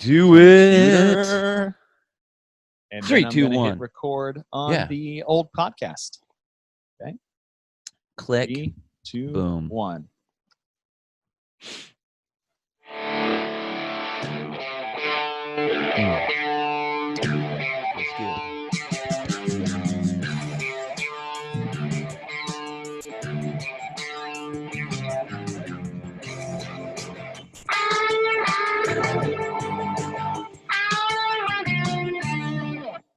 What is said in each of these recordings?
Do it. Computer. And 3, then I'm 2, gonna 1. hit record on the old podcast. Okay. Click. 3, 2, Boom. 1. That's good.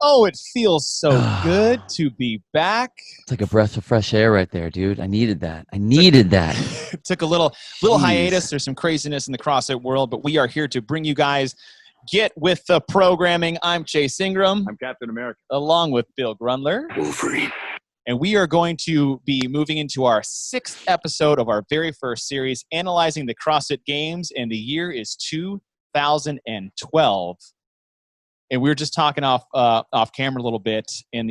Oh, it feels so good to be back. It's like a breath of fresh air right there, dude. I needed that. Took a little Jeez. hiatus. There's some craziness in the CrossFit world, but we are here to bring you guys get with the programming. I'm Chase Ingram. I'm Captain America. Along with Bill Grundler. Wolverine. And we are going to be moving into our 6th episode of our very first series, analyzing the CrossFit Games, and the year is 2012. And we were just talking off camera a little bit, and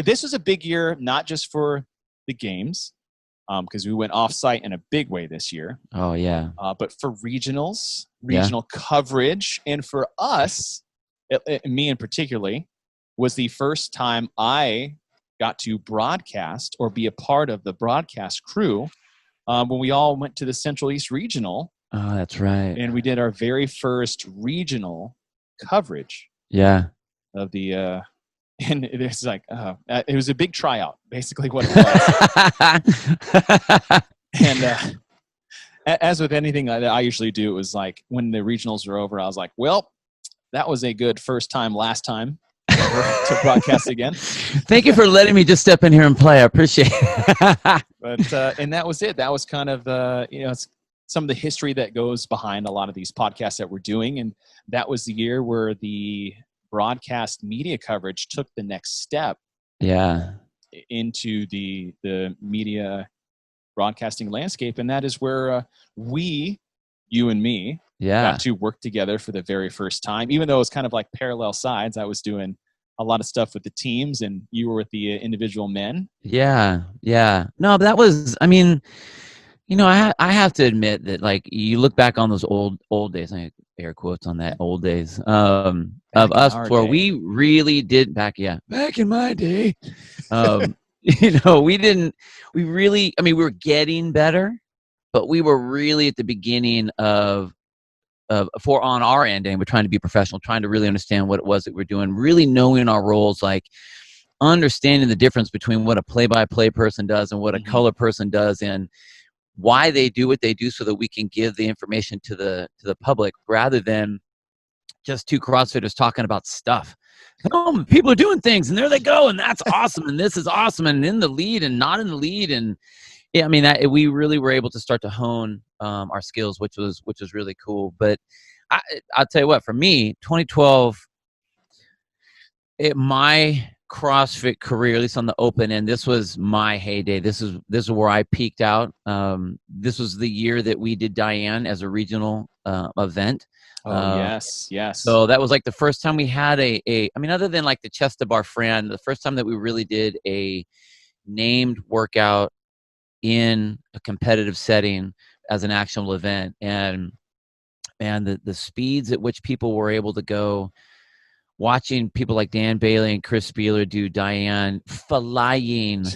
this was a big year, not just for the games, because we went off-site in a big way this year. Oh, yeah. But for regional coverage, and for us, me in particularly, was the first time I got to broadcast or be a part of the broadcast crew when we all went to the Central East Regional. Oh, that's right. And we did our very first regional coverage. Yeah. Of the, and it's like, it was a big tryout, basically what it was. And as with anything that I usually do, it was like when the regionals were over, I was like, well, that was a good first time, last time to broadcast again. Thank you for letting me just step in here and play. I appreciate it. But, and that was it. That was kind of, it's some of the history that goes behind a lot of these podcasts that we're doing. And that was the year where the broadcast media coverage took the next step into the media broadcasting landscape. And that is where you and me, got to work together for the very first time. Even though it was kind of like parallel sides, I was doing a lot of stuff with the teams and you were with the individual men. Yeah. No, but that was, I mean, you know, I have to admit that, like, you look back on those old days, I air quotes on that, old days, of us where we really did back in my day. You know, we were getting better, but we were really at the beginning on our end, and we're trying to be professional, trying to really understand what it was that we're doing, really knowing our roles, like understanding the difference between what a play-by-play person does and what a color person does, and why they do what they do, so that we can give the information to the public, rather than just two CrossFitters talking about stuff. Oh, people are doing things, and there they go, and that's awesome, and this is awesome, and in the lead and not in the lead, and yeah, I mean, we really were able to start to hone our skills, which was really cool. But I'll tell you what, for me, 2012, my CrossFit career, at least on the open end, this was my heyday. This is where I peaked out. This was the year that we did Diane as a regional event. Oh, yes. So that was like the first time we had I mean, other than like the chest of our friend, the first time that we really did a named workout in a competitive setting as an actual event. And the speeds at which people were able to go, watching people like Dan Bailey and Chris Spieler do Diane, flying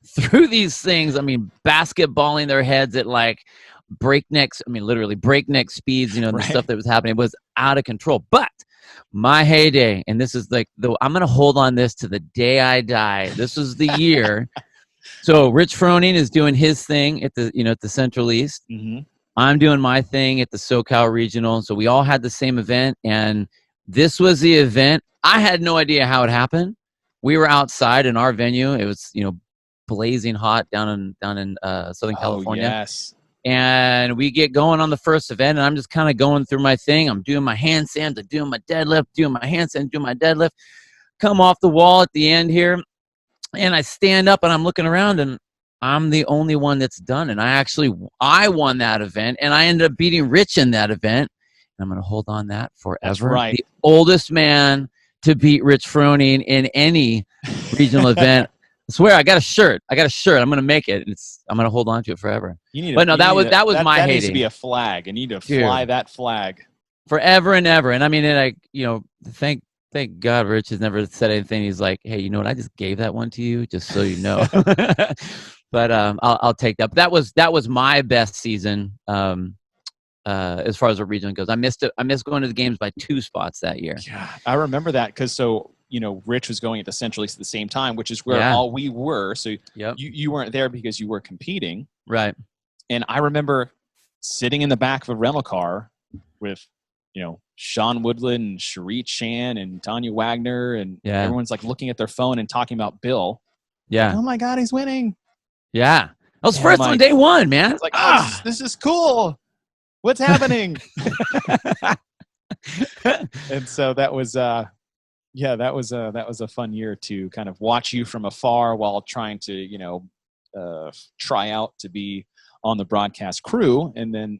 through these things. I mean, basketballing their heads at like literally breakneck speeds, you know, the stuff that was happening was out of control. But my heyday, and this is like, I'm going to hold on this to the day I die. This was the year. So Rich Froning is doing his thing at the Central East. Mm-hmm. I'm doing my thing at the SoCal Regional. So we all had the same event, and this was the event. I had no idea how it happened. We were outside in our venue. It was, blazing hot down in Southern California. Yes. And we get going on the first event, and I'm just kind of going through my thing. I'm doing my handstands, I'm doing my deadlift, doing my handstand, doing my deadlift. Come off the wall at the end here, and I stand up, and I'm looking around, and I'm the only one that's done. And I won that event, and I ended up beating Rich in that event. And I'm going to hold on that forever. That's right. The oldest man to beat Rich Froning in any regional event. I swear, I got a shirt. I'm going to make it. I'm going to hold on to it forever. That was my heyday. That needs to be a flag. I need to fly that flag. forever and ever. And I mean, thank God Rich has never said anything. He's like, hey, you know what? I just gave that one to you just so you know. But I'll take that. But that was my best season as far as the region goes. I missed it. I missed going to the games by 2 spots that year. Yeah, I remember that because Rich was going at the Central East at the same time, which is where all we were. So you weren't there because you were competing. Right. And I remember sitting in the back of a rental car with, Sean Woodland and Cherie Chan and Tanya Wagner, and everyone's like looking at their phone and talking about Bill. Yeah. Like, oh my God, he's winning. Yeah. I was first on day 1, man. It's like, this is cool. What's happening? And so that was that was a fun year to kind of watch you from afar while trying to try out to be on the broadcast crew, and then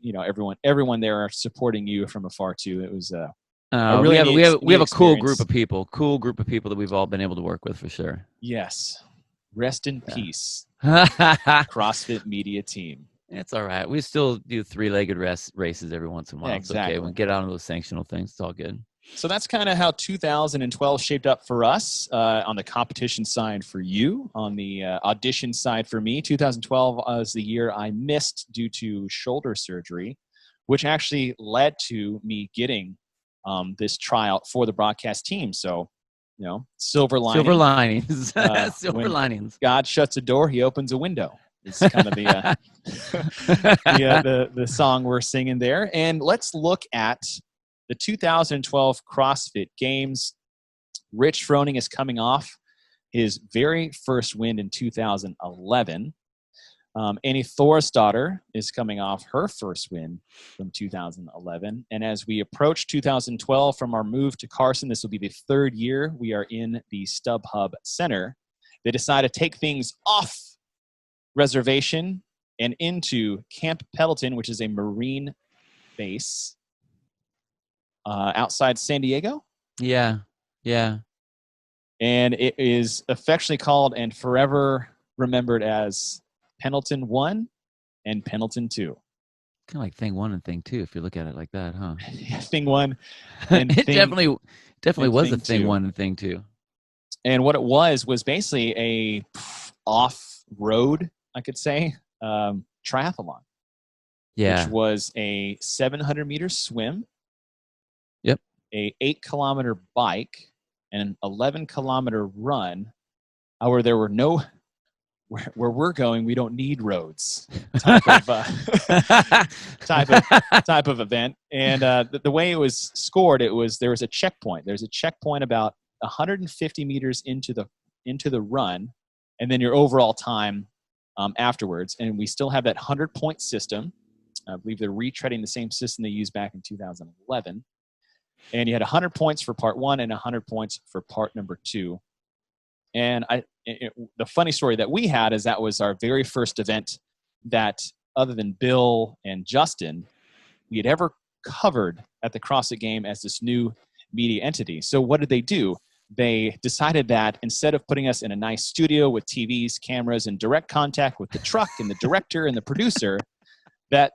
everyone there are supporting you from afar too. It was we have a cool group of people that we've all been able to work with for sure. Yes, rest in peace, CrossFit Media team. It's all right. We still do 3-legged races every once in a while. Exactly. It's okay. We get out of those sanctional things. It's all good. So that's kind of how 2012 shaped up for us on the competition side for you, on the audition side for me. 2012 was the year I missed due to shoulder surgery, which actually led to me getting this tryout for the broadcast team. So, silver lining. Silver linings. Silver linings. God shuts a door, he opens a window. It's kind of the the song we're singing there. And let's look at the 2012 CrossFit Games. Rich Froning is coming off his very first win in 2011. Annie Thorisdottir is coming off her first win from 2011. And as we approach 2012 from our move to Carson, this will be the 3rd year we are in the StubHub Center. They decided to take things off reservation and into Camp Pendleton, which is a Marine base outside San Diego. Yeah. And it is affectionately called and forever remembered as Pendleton 1 and Pendleton 2. Kind of like thing 1 and thing 2, if you look at it like that, huh? Yeah, thing 1 and it definitely was a thing 1 and thing 2. And what it was basically a off-road, I could say, triathlon. Yeah. Which was a 700-meter swim. Yep. A 8-kilometer bike and an 11-kilometer run, where there were no, where we're going, we don't need roads type of event. And the way it was scored, there was a checkpoint. There's a checkpoint about 150 meters into the run, and then your overall time afterwards. And we still have that 100-point system. I believe they're retreading the same system they used back in 2011. And you had 100 points for part 1 and 100 points for part number 2. And the funny story that we had is that was our very first event that, other than Bill and Justin, we had ever covered at the CrossFit Game as this new media entity. So what did they do? They decided that instead of putting us in a nice studio with TVs, cameras, and direct contact with the truck and the director and the producer, that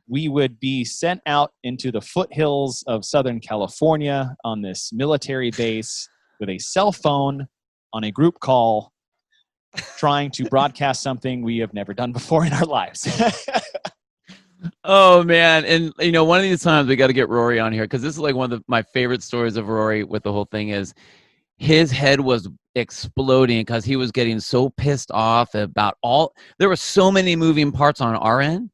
we would be sent out into the foothills of Southern California on this military base with a cell phone on a group call, trying to broadcast something we have never done before in our lives. Oh, man. And, one of these times we got to get Rory on here, because this is like one of my favorite stories of Rory with the whole thing is his head was exploding because he was getting so pissed off about there were so many moving parts on our end.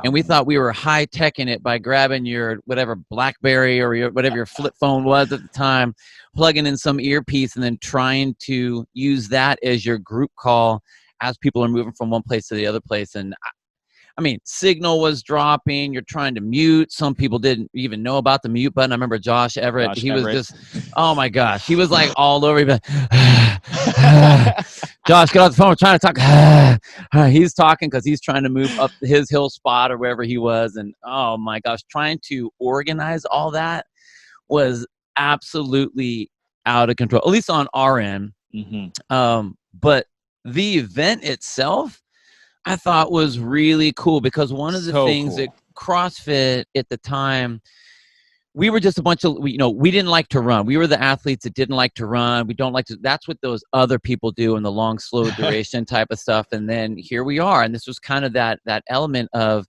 And we thought we were high-teching it by grabbing your whatever BlackBerry or whatever your flip phone was at the time, plugging in some earpiece, and then trying to use that as your group call as people are moving from one place to the other place. And I mean, signal was dropping. You're trying to mute. Some people didn't even know about the mute button. I remember Josh Everett. Was just, oh my gosh. He was like all over. Josh, get off the phone. We're trying to talk. He's talking because he's trying to move up his hill spot or wherever he was. And oh my gosh, trying to organize all that was absolutely out of control, at least on our end. Mm-hmm. But the event itself, I thought was really cool, because one of the things that CrossFit at the time we were just a bunch of, we didn't like to run. We were the athletes that didn't like to run. We don't like to, that's what those other people do in the long, slow duration type of stuff. And then here we are. And this was kind of that element of,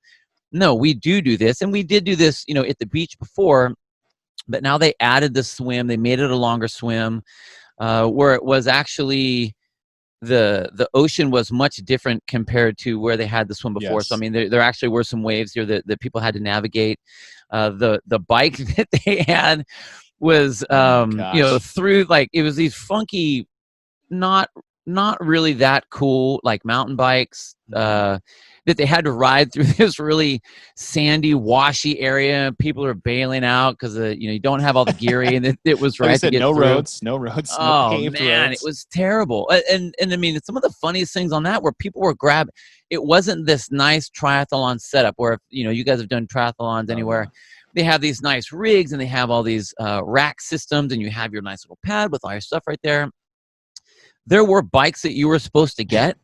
no, we do this. And we did do this, at the beach before, but now they added the swim. They made it a longer swim, where it was actually, the ocean was much different compared to where they had the swim before. Yes. So I mean, there actually were some waves here that people had to navigate. The bike that they had was through, like, it was these funky, not really that cool, like, mountain bikes that they had to ride through this really sandy, washy area. People are bailing out because you don't have all the gear, and it was right. Like said, no roads, no paved man, roads. It was terrible. And I mean, some of the funniest things on that were people were grabbing. It wasn't this nice triathlon setup where you guys have done triathlons anywhere. They have these nice rigs and they have all these rack systems, and you have your nice little pad with all your stuff right there. There were bikes that you were supposed to get,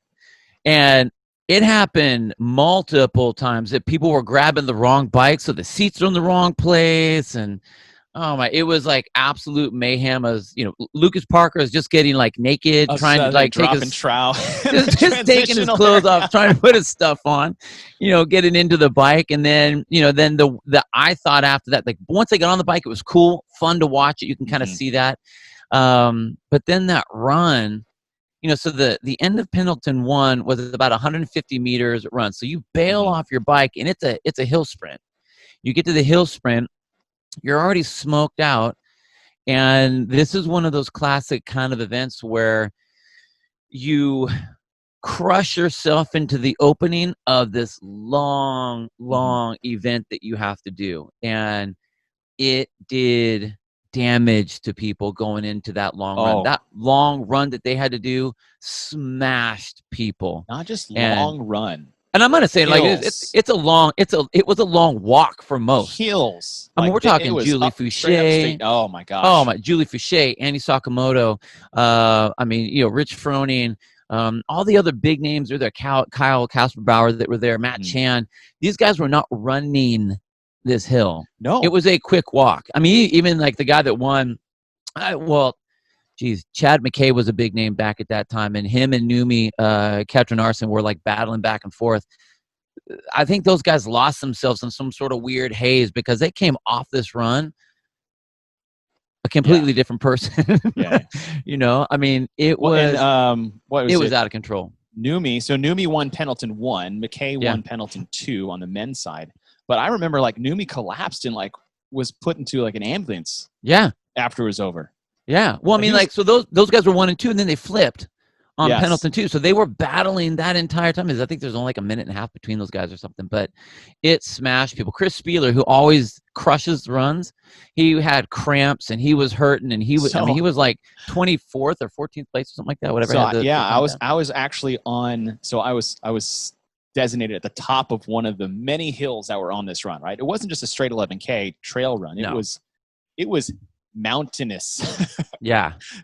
and it happened multiple times that people were grabbing the wrong bike, so the seats are in the wrong place, and it was like absolute mayhem. As Lucas Parker is just getting like naked, trying to like take his trowel, just taking his clothes off, trying to put his stuff on, getting into the bike, and then then the I thought after that, like, once they got on the bike, it was cool, fun to watch it. You can kind of see that, but then that run. So the end of Pendleton 1 was about 150 meters run. So you bail off your bike, and it's a hill sprint. You get to the hill sprint, you're already smoked out, and this is one of those classic kind of events where you crush yourself into the opening of this long event that you have to do, and it did damage to people going into that long run. That long run that they had to do smashed people. Not just long run. And I'm gonna say, hills. Like, it was a long walk for most. Hills. I mean, we're talking Julie Fouché. Oh my gosh. Oh my, Julie Fouché, Andy Sakamoto. I mean, Rich Froning. All the other big names are there. Kyle Kasperbauer that were there. Matt Chan. These guys were not running this hill. No, it was a quick walk. I mean, even like the guy that won, Chad McKay was a big name back at that time, and him and Numi Ketranarson were like battling back and forth. I think those guys lost themselves in some sort of weird haze because they came off this run a completely different person. I mean, it was out of control. Numi won Pendleton 1, McKay won Pendleton 2 on the men's side. But I remember, like, Numi collapsed and, like, was put into, like, an ambulance. Yeah. After it was over. Yeah. Well, I mean, so those guys were 1 and 2, and then they flipped on Pendleton 2. So they were battling that entire time. I think there's only like a minute and a half between those guys or something. But it smashed people. Chris Spieler, who always crushes runs, he had cramps and he was hurting, and he was he was like 24th or 14th place or something like that. Whatever. So I was actually on. So I was designated at the top of one of the many hills that were on this run, right? It wasn't just a straight 11K trail run. It was mountainous.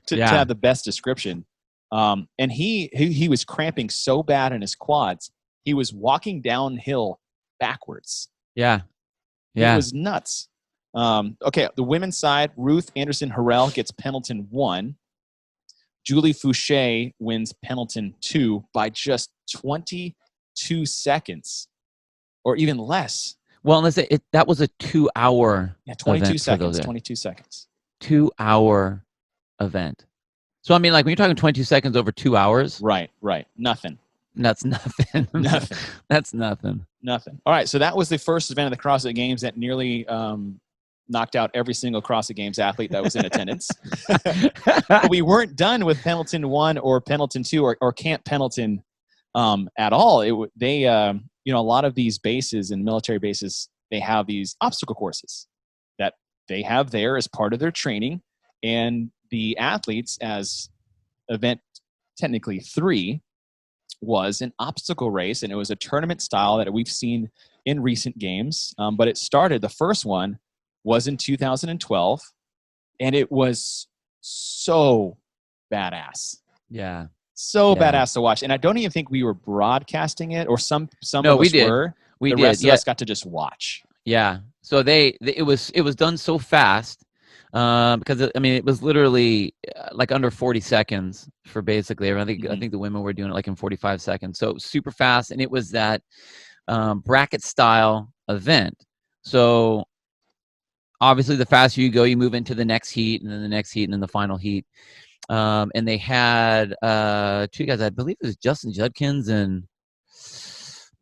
to have the best description. And he was cramping so bad in his quads, he was walking downhill backwards. It was nuts. Okay, the women's side, Ruth Anderson Harrell gets Pendleton 1. Julie Fouché wins Pendleton 2 by just 22 seconds, or even less. Well, let's say that was a 2-hour. 22 seconds. 22 seconds. 2-hour event. So I mean, like, when you're talking 22 seconds over 2 hours, right? Nothing. That's nothing. Nothing. That's nothing. Nothing. All right. So that was the first event of the CrossFit Games that nearly knocked out every single CrossFit Games athlete that was in attendance. But we weren't done with Pendleton 1 or Pendleton 2 or Camp Pendleton at all. A lot of these bases and military bases, they have these obstacle courses that they have there as part of their training, and the athletes, as event technically 3, was an obstacle race, and it was a tournament style that we've seen in recent games. But it started, the first one was in 2012, and it was so badass. Yeah. So badass to watch. And I don't even think we were broadcasting it, or some no, of us were. We the did. rest of us got to just watch. Yeah. So it was done so fast because it was literally like under 40 seconds for basically everything. I think the women were doing it like in 45 seconds. So super fast, and it was that bracket style event. So obviously, the faster you go, you move into the next heat, and then the next heat, and then the final heat. And they had two guys. I believe it was Justin Judkins and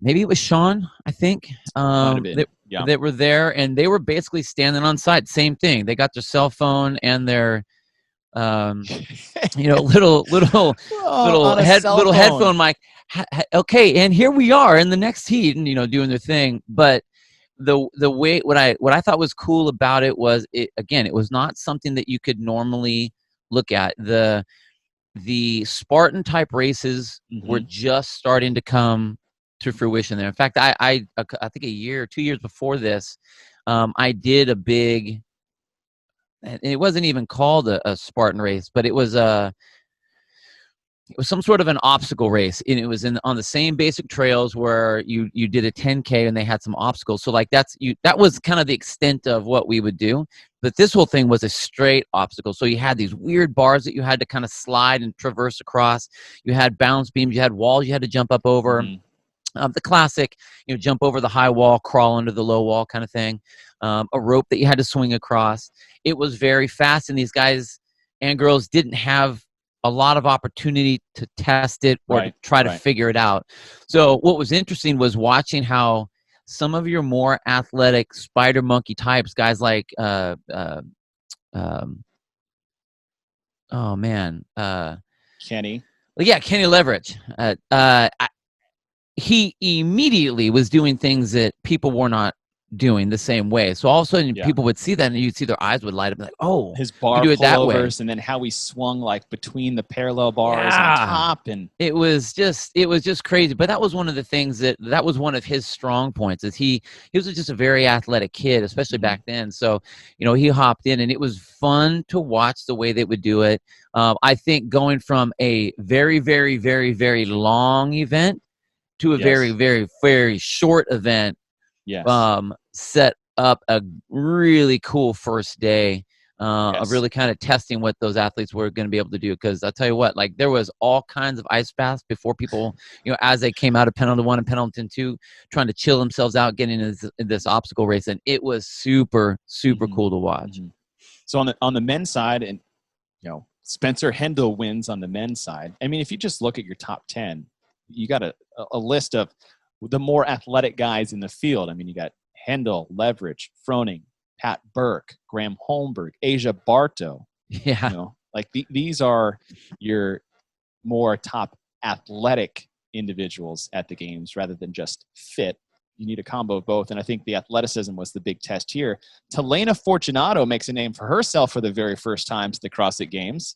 maybe it was Sean, I think, that were there, and they were basically standing on site. Same thing. They got their cell phone and their, little headphone mic. Okay, and here we are in the next heat, and doing their thing. But the way what I thought was cool about it was it was not something that you could normally look at. The Spartan type races were just starting to come to fruition there. In fact, I think a year or 2 years before this, I did a big, and it wasn't even called a Spartan race, but it was some sort of an obstacle race, and it was on the same basic trails where you did a 10K and they had some obstacles. So like that was kind of the extent of what we would do. But this whole thing was a straight obstacle. So you had these weird bars that you had to kind of slide and traverse across. You had balance beams, you had walls you had to jump up over. The classic, jump over the high wall, crawl under the low wall kind of thing. A rope that you had to swing across. It was very fast, and these guys and girls didn't have a lot of opportunity to test it or to try to figure it out. So what was interesting was watching how some of your more athletic spider monkey types, guys like Kenny. Kenny Leverage. He immediately was doing things that people were not doing the same way. So all of a sudden people would see that, and you'd see their eyes would light up, like, oh, his bar do it that way. And then how he swung like between the parallel bars on top, and it was just crazy. But that was one of the things that was one of his strong points, is he was just a very athletic kid, especially back then. So he hopped in, and it was fun to watch the way they would do it. I think going from a very, very, very, very long event to a very, very, very short event, set up a really cool first day of really kind of testing what those athletes were going to be able to do. Because I'll tell you what, like, there was all kinds of ice baths before people, as they came out of Pendleton 1 and Pendleton 2, trying to chill themselves out, getting into this obstacle race, and it was super, super cool to watch. So on the men's side, and Spencer Hendel wins on the men's side. I mean, if you just look at your top 10, you got a list of the more athletic guys in the field. I mean, you got Hendel, Leverage, Froning, Pat Burke, Graham Holmberg, Asia Bartow. Yeah. These are your more top athletic individuals at the games rather than just fit. You need a combo of both. And I think the athleticism was the big test here. Telena Fortunato makes a name for herself for the very first time to the CrossFit Games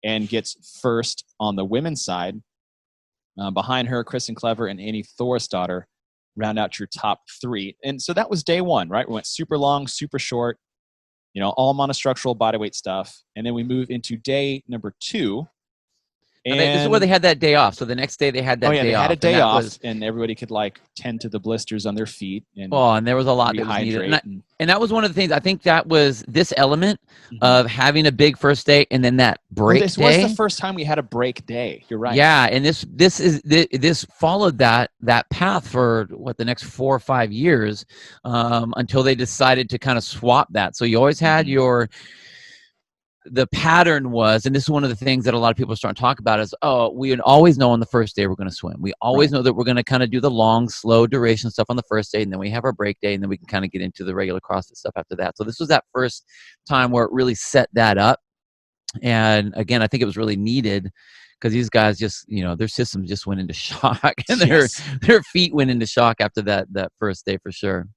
and gets first on the women's side. Behind her, Kristen Clever and Annie Thorisdottir round out your top three. And so that was day one, right? We went super long, super short, all monostructural bodyweight stuff. And then we move into day number 2. And this is where they had that day off. So the next day they had that day off. They had a day off, and everybody could tend to the blisters on their feet. And there was a lot that was needed. And that was one of the things. I think that was this element of having a big first day and then that break day. This was the first time we had a break day. You're right. Yeah, and this followed that path for the next 4 or 5 years until they decided to kind of swap that. So you always had the pattern was, and this is one of the things that a lot of people are starting to talk about, is, we would always know on the first day we're going to swim. We always know that we're going to kind of do the long, slow duration stuff on the first day, and then we have our break day, and then we can kind of get into the regular CrossFit stuff after that. So this was that first time where it really set that up. And again, I think it was really needed because these guys just, their systems just went into shock, and their feet went into shock after that first day for sure.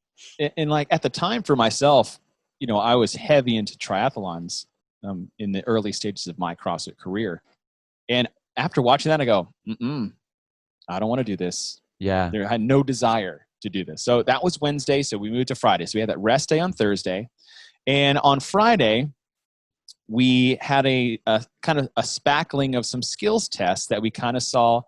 And like at the time for myself, I was heavy into triathlons. In the early stages of my CrossFit career. And after watching that, I go, I don't want to do this. Yeah. I had no desire to do this. So that was Wednesday. So we moved to Friday. So we had that rest day on Thursday. And on Friday, we had a kind of a spackling of some skills tests that we kind of saw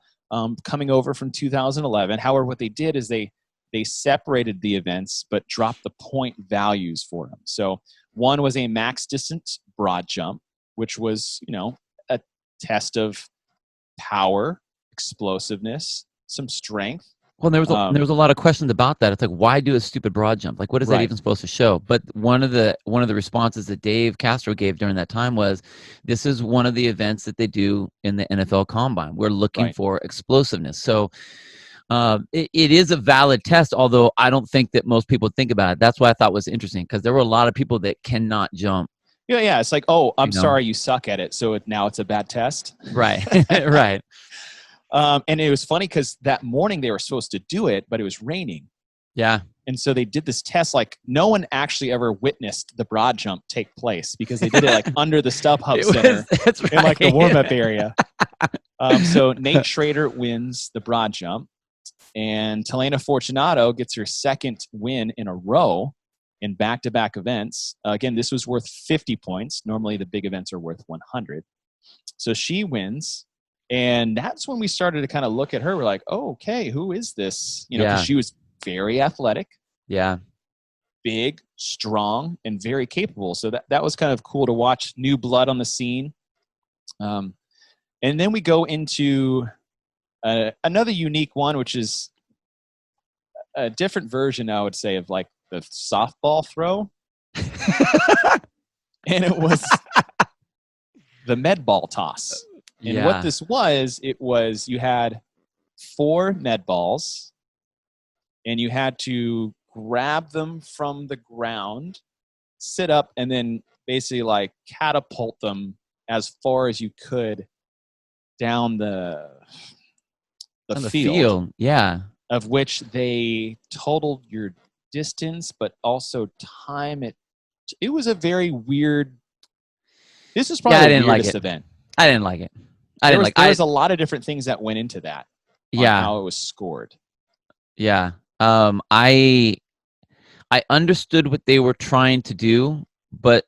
coming over from 2011. However, what they did is they they separated the events but dropped the point values for them. So one was a max distance broad jump, which was, a test of power, explosiveness, some strength. Well, there was a lot of questions about that. It's like, why do a stupid broad jump? Like, what is that even supposed to show? But one of the responses that Dave Castro gave during that time was, this is one of the events that they do in the NFL Combine. We're looking for explosiveness. So it is a valid test, although I don't think that most people think about it. That's why I thought was interesting, because there were a lot of people that cannot jump. Yeah. It's like, oh, I'm sorry, you suck at it, so now it's a bad test. Right, right. And it was funny because that morning they were supposed to do it, but it was raining. Yeah. And so they did this test. Like, no one actually ever witnessed the broad jump take place because they did it like under the StubHub Center in like the warm-up area. So Nate Schrader wins the broad jump, and Telena Fortunato gets her second win in a row in back-to-back events. Again, this was worth 50 points. Normally the big events are worth 100. So she wins. And that's when we started to kind of look at her. We're like, oh, okay, who is this? Because she was very athletic. Yeah. Big, strong, and very capable. So that was kind of cool to watch new blood on the scene. And then we go into another unique one, which is a different version, I would say, of like the softball throw. And it was the med ball toss. And what this was, you had 4 med balls, and you had to grab them from the ground, sit up, and then basically like catapult them as far as you could down the field. Yeah. Of which they totaled your distance, but also time it. It was a very weird. This is probably the weirdest event. I didn't like it. There was a lot of different things that went into that. How it was scored. Yeah. I understood what they were trying to do, but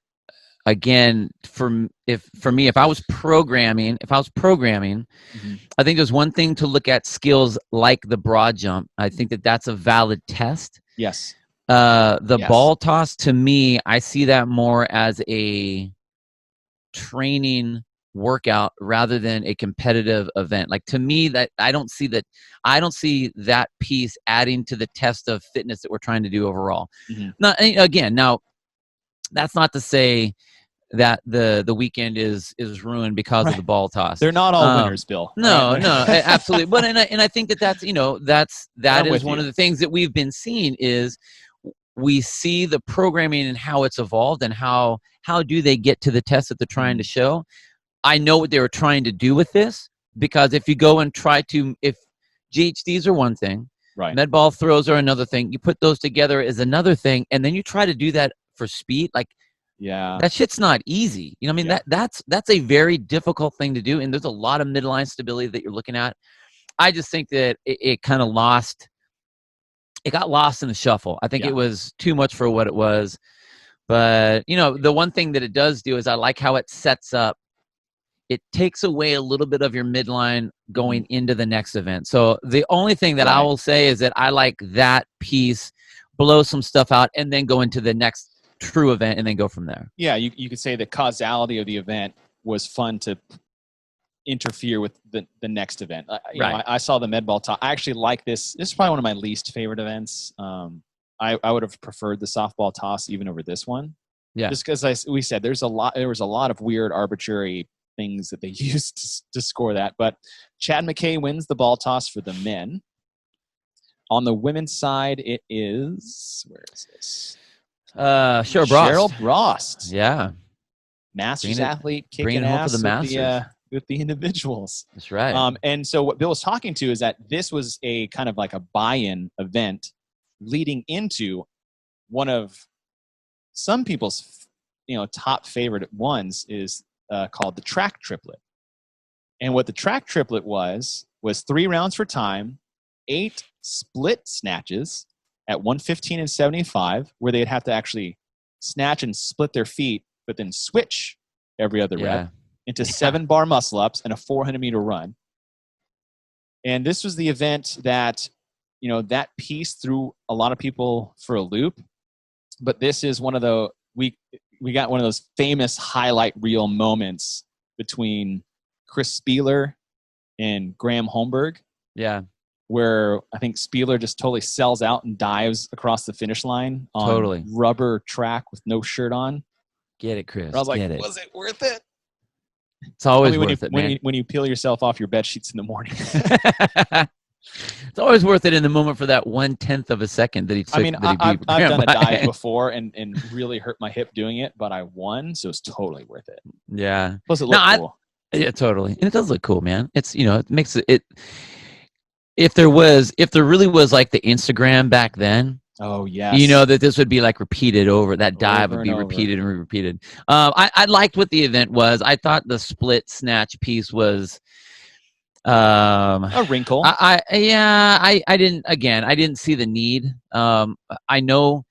again, for me, if I was programming, I think there's one thing to look at skills like the broad jump. I think that's a valid test. Yes. Ball toss, to me, I see that more as a training workout rather than a competitive event. Like, to me, that I don't see that piece adding to the test of fitness that we're trying to do overall. Now that's not to say that the weekend is ruined because of the ball toss. They're not all winners, Bill. No, absolutely. But and I think that is one of the things that we've been seeing is we see the programming and how it's evolved and how do they get to the test that they're trying to show. I know what they were trying to do with this, because if you go and try to, if GHDs are one thing, med ball throws are another thing, you put those together is another thing, and then you try to do that for speed, like, that shit's not easy. That's a very difficult thing to do, and there's a lot of midline stability that you're looking at. I just think that it kind of lost. It got lost in the shuffle. I think it was too much for what it was. But, the one thing that it does do is I like how it sets up. It takes away a little bit of your midline going into the next event. So the only thing that I will say is that I like that piece, blow some stuff out, and then go into the next true event and then go from there. Yeah, you could say the causality of the event was fun to interfere with the next event. I saw the med ball talk. I actually like this. This is probably one of my least favorite events. I would have preferred the softball toss even over this one. Yeah, just because we said there was a lot of weird arbitrary things that they used to score that. But Chad McKay wins the ball toss for the men. On the women's side, it is, where is this? Cheryl Brost. Yeah. Masters athlete kicking ass for the Masters. With the individuals. That's right. And so what Bill was talking to is that this was a kind of like a buy-in event leading into one of some people's top favorite ones is called the track triplet. And what the track triplet was 3 rounds for time, 8 split snatches at 115 and 75, where they'd have to actually snatch and split their feet, but then switch every other rep into 7 bar muscle ups and a 400-meter run. And this was the event that, that piece threw a lot of people for a loop. But this is one of the we got one of those famous highlight reel moments between Chris Spieler and Graham Holmberg. Yeah. Where I think Spieler just totally sells out and dives across the finish line on rubber track with no shirt on. Get it, Chris. I was like, was it worth it? It's always worth it, man. When you peel yourself off your bed sheets in the morning. It's always worth it in the moment for that 1/10 of a second that he took. I've done a dive before and really hurt my hip doing it, but I won, so it's totally worth it. Yeah. Plus it looked cool. Yeah, totally. And it does look cool, man. It's, it makes it if there really was like the Instagram back then, oh yeah, that this would be like repeated over, that dive would be repeated and repeated. I liked what the event was. I thought the split snatch piece was a wrinkle. I didn't see the need. I know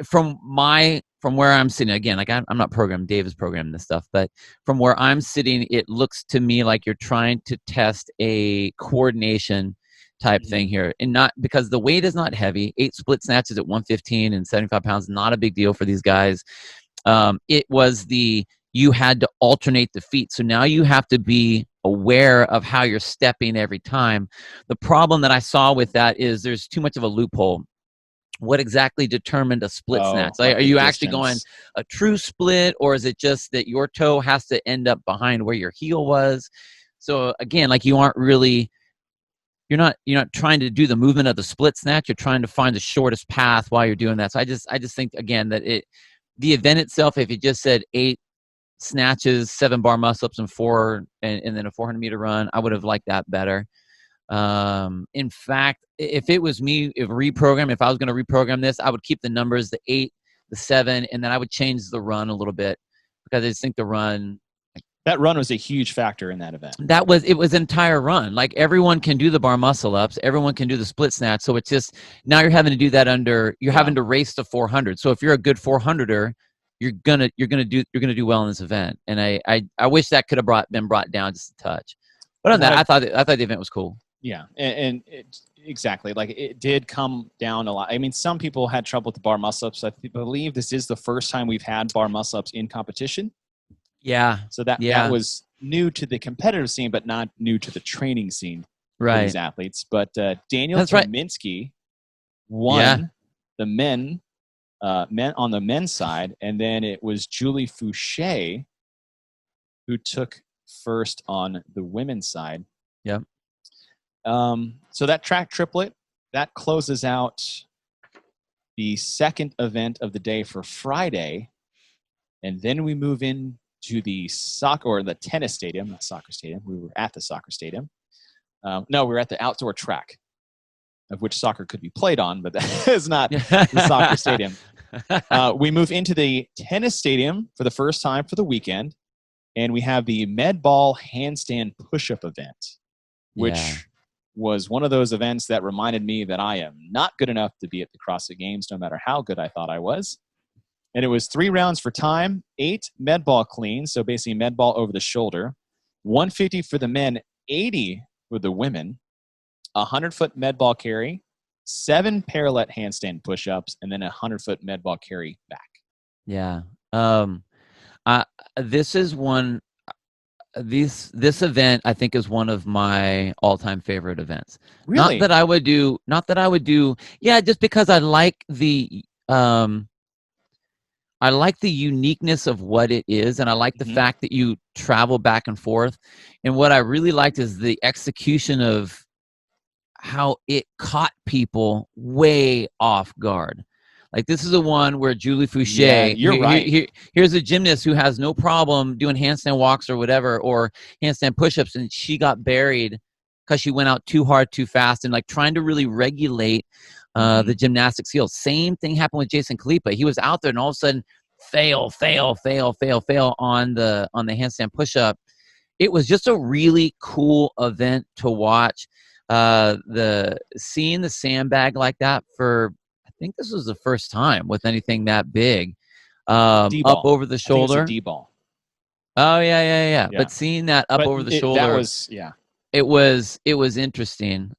from where I'm sitting, again, like I'm not programmed, Dave is programming this stuff, but from where I'm sitting, it looks to me like you're trying to test a coordination type thing here. And not because the weight is not heavy. 8 split snatches at 115 and 75 pounds, not a big deal for these guys. It was you had to alternate the feet. So now you have to be aware of how you're stepping every time. The problem that I saw with that is there's too much of a loophole. What exactly determined a split snatch? Like, are you actually going a true split, or is it just that your toe has to end up behind where your heel was? So again, like you aren't really, you're not trying to do the movement of the split snatch. You're trying to find the shortest path while you're doing that. So I just think again that the event itself, if it just said 8 snatches, 7 bar muscle ups, and 4 and then a 400-meter run, I would have liked that better. In fact, if it was me, if I was going to reprogram this, I would keep the numbers, the 8, the 7, and then I would change the run a little bit, because I just think that run was a huge factor in that event. It was an entire run. Like everyone can do the bar muscle ups, everyone can do the split snatch. So it's just, now you're having to do that having to race to 400. So if you're a good 400er, you're gonna do well in this event. And I wish that could have been brought down just a touch. But on that, I thought the event was cool. Yeah, and exactly. Like it did come down a lot. I mean, some people had trouble with the bar muscle ups. I believe this is the first time we've had bar muscle ups in competition. Yeah. So that was new to the competitive scene, but not new to the training scene for these athletes. But Daniel Kaminsky won the men on the men's side, and then it was Julie Fouché who took first on the women's side. Yep. So that track triplet, that closes out the second event of the day for Friday. And then we move into the tennis stadium, not soccer stadium. We were at the soccer stadium. No, we were at the outdoor track, of which soccer could be played on, but that is not the soccer stadium. We move into the tennis stadium for the first time for the weekend. And we have the med ball handstand push-up event, which was one of those events that reminded me that I am not good enough to be at the CrossFit Games, no matter how good I thought I was. And it was 3 rounds for time, 8 med ball cleans, so basically med ball over the shoulder, 150 for the men, 80 for the women, 100-foot med ball carry, 7 parallel handstand push-ups, and then a 100-foot med ball carry back. Yeah. This is one. This event, I think, is one of my all-time favorite events. Really? Not that I would do. Yeah, just because I like the uniqueness of what it is, and I like the fact that you travel back and forth. And what I really liked is the execution of how it caught people way off guard. Like, this is the one where Julie Fouché, you're right. Here's a gymnast who has no problem doing handstand walks or whatever, or handstand push-ups, and she got buried because she went out too hard, too fast, and like trying to really regulate the gymnastic skills. Same thing happened with Jason Kalipa. He was out there and all of a sudden fail on the handstand push-up. It was just a really cool event to watch. Seeing the sandbag like that for, I think this was the first time with anything that big, up over the shoulder. I think it's a D-ball. Oh yeah. But seeing that up over the shoulder, that was it was interesting.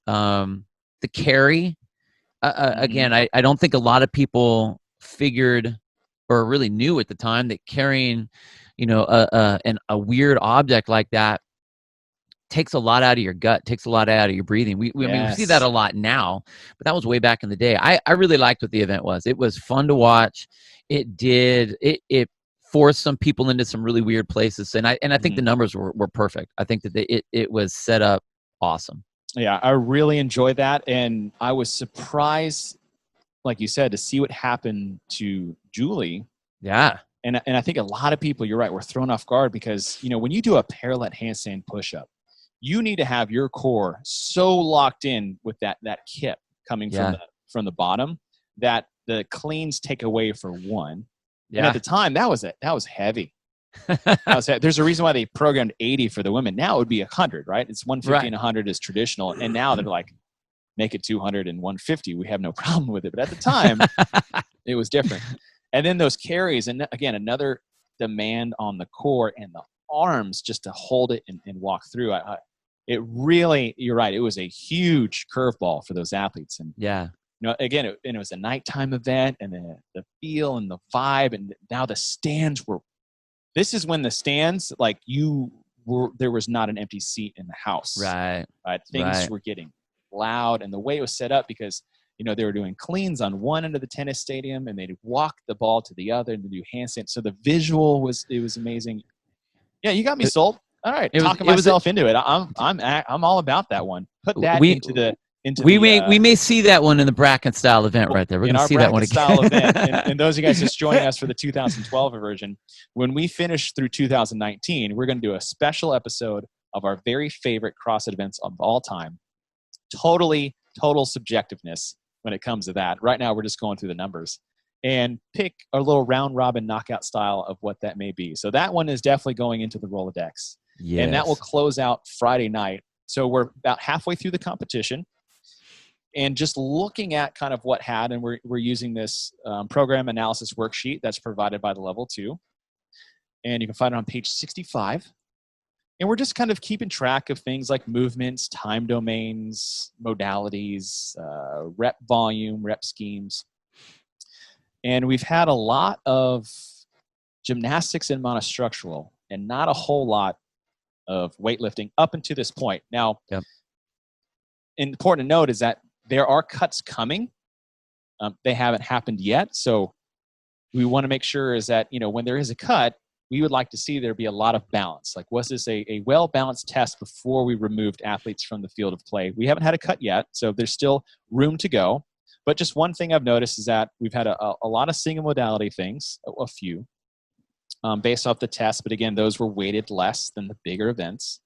the carry. Again, I don't think a lot of people figured or really knew at the time that carrying, a weird object like that takes a lot out of your gut, takes a lot out of your breathing. I mean, we see that a lot now, but that was way back in the day. I really liked what the event was. It was fun to watch. It forced some people into some really weird places, and I think the numbers were perfect. I think that it was set up awesome. Yeah, I really enjoyed that, and I was surprised, like you said, to see what happened to Julie. Yeah. And I think a lot of people, you're right, were thrown off guard because, when you do a parallel handstand push-up, you need to have your core so locked in with that kip coming from the bottom that the cleans take away for one. Yeah. And at the time, that was heavy. There's a reason why they programmed 80 for the women. Now it would be 100, right? It's 150 and 100 is traditional. And now they're like, make it 200 and 150. We have no problem with it. But at the time, it was different. And then those carries, and again, another demand on the core and the arms just to hold it and walk through. It really, you're right, it was a huge curveball for those athletes. And again, it was a nighttime event, and the feel and the vibe, and now the stands were. This is when the stands, like there was not an empty seat in the house. Right. Things were getting loud, and the way it was set up, because they were doing cleans on one end of the tennis stadium, and they'd walk the ball to the other and do handstand. So the visual was amazing. Yeah, you got me sold. All right, talking myself into it. I'm all about that one. Put that into the. We may see that one in the bracket style event right there. We're going to see that one again. Style event. And those of you guys just joining us for the 2012 version, when we finish through 2019, we're going to do a special episode of our very favorite CrossFit events of all time. Total subjectiveness when it comes to that. Right now, we're just going through the numbers and pick a little round robin knockout style of what that may be. So that one is definitely going into the Rolodex. Yes. And that will close out Friday night. So we're about halfway through the competition. And just looking at kind of what had, and we're using this program analysis worksheet that's provided by the Level 2. And you can find it on page 65. And we're just kind of keeping track of things like movements, time domains, modalities, rep volume, rep schemes. And we've had a lot of gymnastics and monostructural and not a whole lot of weightlifting up until this point. Now, important to note is that there are cuts coming. They haven't happened yet. So we want to make sure is that, when there is a cut, we would like to see there be a lot of balance. Like, was this a well-balanced test before we removed athletes from the field of play? We haven't had a cut yet, so there's still room to go. But just one thing I've noticed is that we've had a lot of single modality things, a few, based off the test. But again, those were weighted less than the bigger events.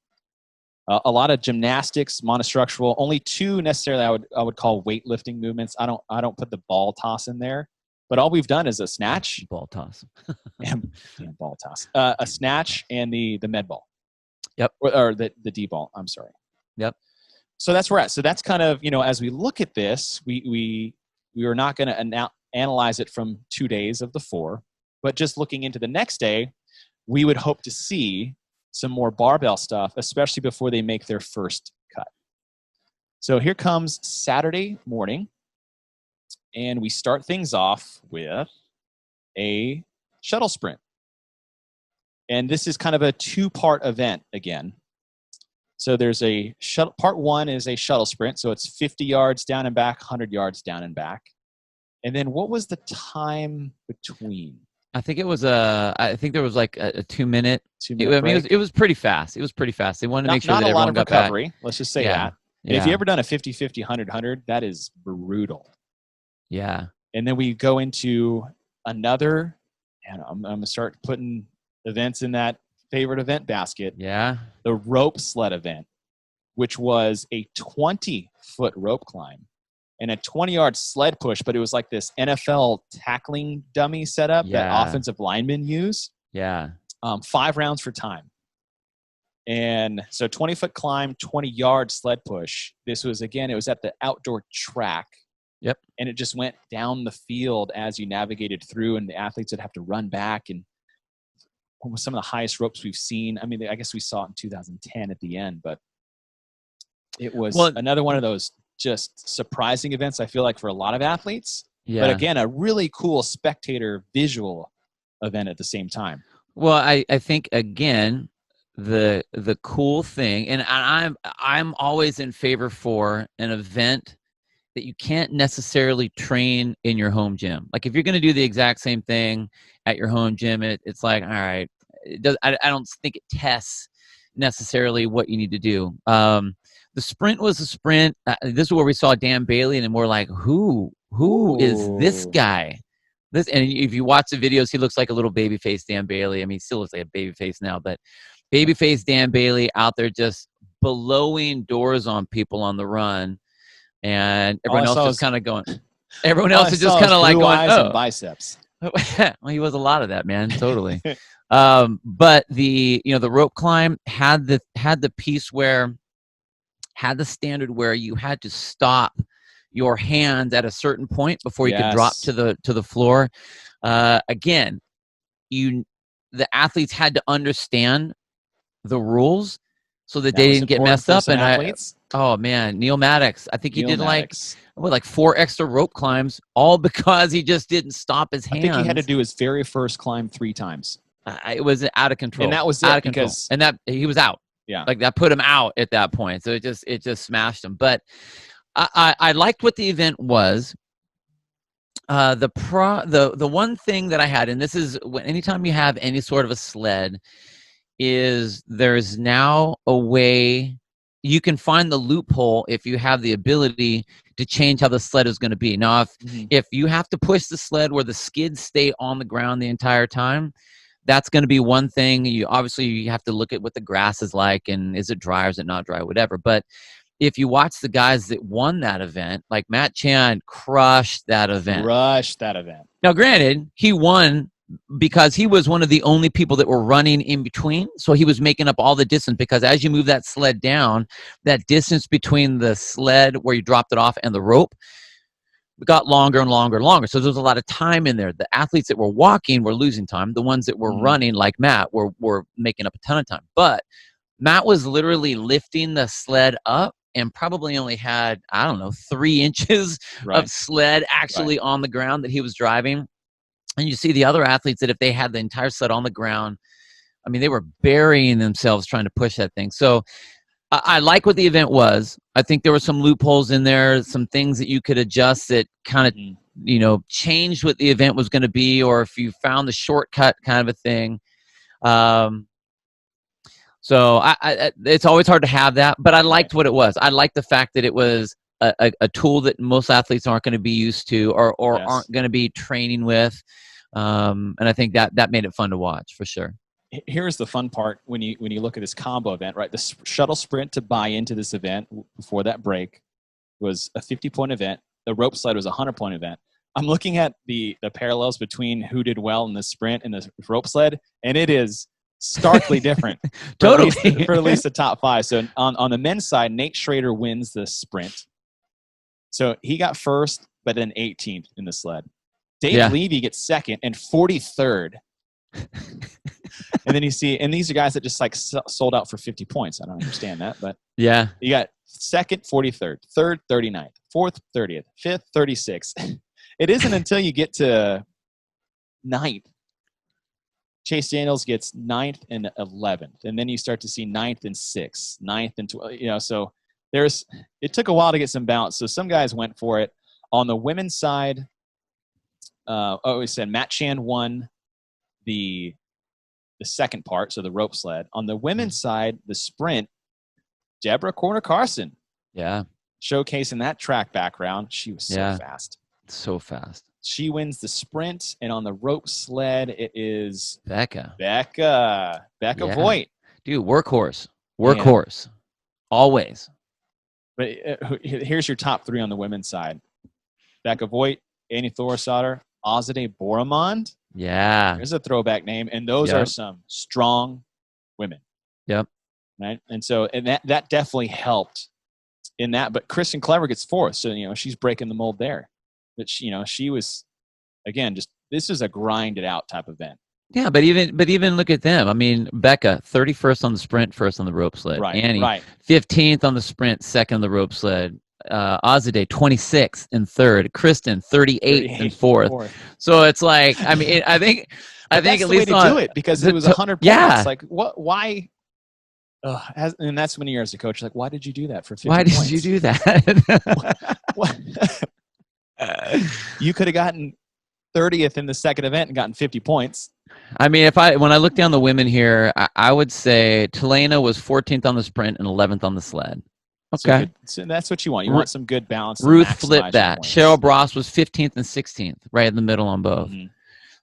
A lot of gymnastics, monostructural. Only two necessarily I would call weightlifting movements. I don't put the ball toss in there. But all we've done is a snatch, ball toss, ball toss, a snatch, and the med ball. Yep. Or the D ball. I'm sorry. Yep. So that's where we're at. So that's kind of, as we look at this, we are not going to analyze it from 2 days of the 4, but just looking into the next day, we would hope to see some more barbell stuff, especially before they make their first cut. So here comes Saturday morning. And we start things off with a shuttle sprint. And this is kind of a 2-part event again. So there's a shuttle. Part 1 is a shuttle sprint. So it's 50 yards down and back, 100 yards down and back. And then what was the time between? I think it was I think there was like a 2-minute. 2-minute break. It was pretty fast. It was pretty fast. They wanted to make sure that everyone got back. Not a lot of recovery. Let's just say that. And if you ever done a 50-50, 100-100, that is brutal. Yeah. And then we go into another, and I'm going to start putting events in that favorite event basket. Yeah. The rope sled event, which was a 20-foot rope climb and a 20-yard sled push, but it was like this NFL tackling dummy setup that offensive linemen use. Yeah. 5 rounds for time. And so 20-foot climb, 20-yard sled push. This was, again, it was at the outdoor track. Yep. And it just went down the field as you navigated through, and the athletes would have to run back. And some of the highest ropes we've seen. I mean, I guess we saw it in 2010 at the end, but it was another one of those just surprising events, I feel like, for a lot of athletes. Yeah. But again, a really cool spectator visual event at the same time. Well, I think, again, the cool thing, and I'm always in favor for an event that you can't necessarily train in your home gym. Like if you're going to do the exact same thing at your home gym, it's like, all right, I don't think it tests necessarily what you need to do. The sprint was a sprint. This is where we saw Dan Bailey, and we're like, who is this guy? And if you watch the videos, he looks like a little babyface Dan Bailey. I mean, he still looks like a babyface now, but babyface Dan Bailey out there just blowing doors on people on the run. And everyone else just kind of going. Everyone else is just kind of like going, "Oh, and biceps." Well, he was a lot of that, man. Totally. But the rope climb had the piece where had the standard where you had to stop your hands at a certain point before you could drop to the floor. Again, the athletes had to understand the rules so that they didn't get messed up. And oh man, Neil Maddox, I think he did like 4 extra rope climbs, all because he just didn't stop his hands. I think he had to do his very first climb 3 times. It was out of control, and that was out of control. And that he was out. Yeah, like that put him out at that point. So it just smashed him. But I liked what the event was. The one thing that I had, and this is anytime you have any sort of a sled, is there's now a way you can find the loophole if you have the ability to change how the sled is going to be. Now, if you have to push the sled where the skids stay on the ground the entire time, that's going to be one thing. You have to look at what the grass is like, and is it dry or is it not dry, whatever. But if you watch the guys that won that event, like Matt Chan crushed that event. Now, granted, he won because he was one of the only people that were running in between. So he was making up all the distance, because as you move that sled down, that distance between the sled where you dropped it off and the rope got longer and longer and longer. So there was a lot of time in there. The athletes that were walking were losing time. The ones that were running, like Matt, were making up a ton of time. But Matt was literally lifting the sled up and probably only had, 3 inches of sled actually on the ground that he was driving. And you see the other athletes that if they had the entire sled on the ground, I mean, they were burying themselves trying to push that thing. So I like what the event was. I think there were some loopholes in there, some things that you could adjust that kind of, changed what the event was going to be, or if you found the shortcut kind of a thing. So it's always hard to have that, but I liked what it was. I liked the fact that it was a tool that most athletes aren't going to be used to or aren't going to be training with. And I think that made it fun to watch for sure. Here's the fun part when you look at this combo event, right? The shuttle sprint to buy into this event before that break was a 50-point event. The rope sled was a 100-point event. I'm looking at the parallels between who did well in the sprint and the rope sled, and it is starkly different. Totally. For at least the top 5. So on the men's side, Nate Schrader wins the sprint. So he got first, but then 18th in the sled. Dave Levy gets second and 43rd. And then you see, and these are guys that just like sold out for 50 points. I don't understand that, but yeah, you got second, 43rd, third, 39th, fourth, 30th, fifth, 36th. It isn't until you get to 9th. Chase Daniels gets 9th and 11th, and then you start to see 9th and 6th, 9th and 12th. So it took a while to get some bounce. So some guys went for it. On the women's side, we said Matt Chan won the second part, so the rope sled. On the women's side, the sprint, Deborah Corner-Carson. Yeah. Showcasing that track background. She was so fast. So fast. She wins the sprint, and on the rope sled, it is Becca Voigt. Dude, workhorse. Always. But here's your top 3 on the women's side. Becca Voigt, Annie Thorisdottir, Azadeh Boramond. Yeah. There's a throwback name, and those are some strong women. Yep. Right? And so that definitely helped in that. But Kristen Clever gets 4th, so she's breaking the mold there. But she was, again, just this is a grinded out type event. Yeah, but even look at them. I mean, Becca, 31st on the sprint, 1st on the rope sled. Right. Annie, 15th on the sprint, 2nd on the rope sled. Azadeh 26th and third, Kristen 38th and fourth. So it's like, I mean, I think at least to do it, because it was 100 points. Yeah. Like what? Why? And that's when you're as a coach, like, why did you do that for 50 Why points? did you do that? what? You could have gotten 30th in the second event and gotten 50 points. I mean, when I look down the women here, I would say Telena was 14th on the sprint and 11th on the sled. Okay. So that's what you want. You want some good balance. Ruth flipped that. Cheryl Bross was 15th and 16th, right in the middle on both. Mm-hmm.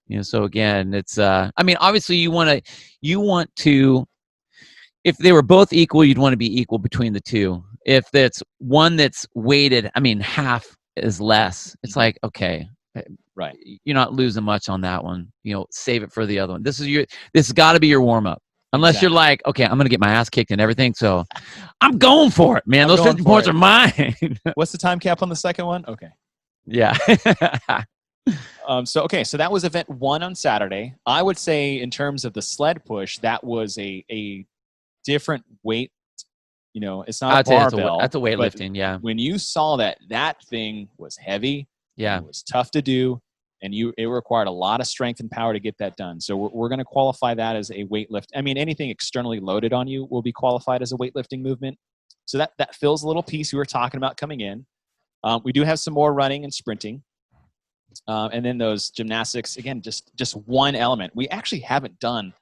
You know, so again, it's I mean, obviously you want to if they were both equal, you'd want to be equal between the two. If it's one that's weighted, I mean, half is less. It's like, okay, right, you're not losing much on that one. You know, save it for the other one. This has got to be your warm up. Unless you're like, okay, I'm gonna get my ass kicked and everything, so I'm going for it, man. Those 50 points are mine. What's the time cap on the second one? Okay. Yeah. So that was event 1 on Saturday. I would say in terms of the sled push, that was a different weight. You know, it's not a barbell. That's a weightlifting, yeah. When you saw that thing was heavy, yeah, it was tough to do, and it required a lot of strength and power to get that done. So we're going to qualify that as a weightlift. I mean, anything externally loaded on you will be qualified as a weightlifting movement. So that fills a little piece we were talking about coming in. We do have some more running and sprinting. And then those gymnastics, again, just one element. We actually haven't done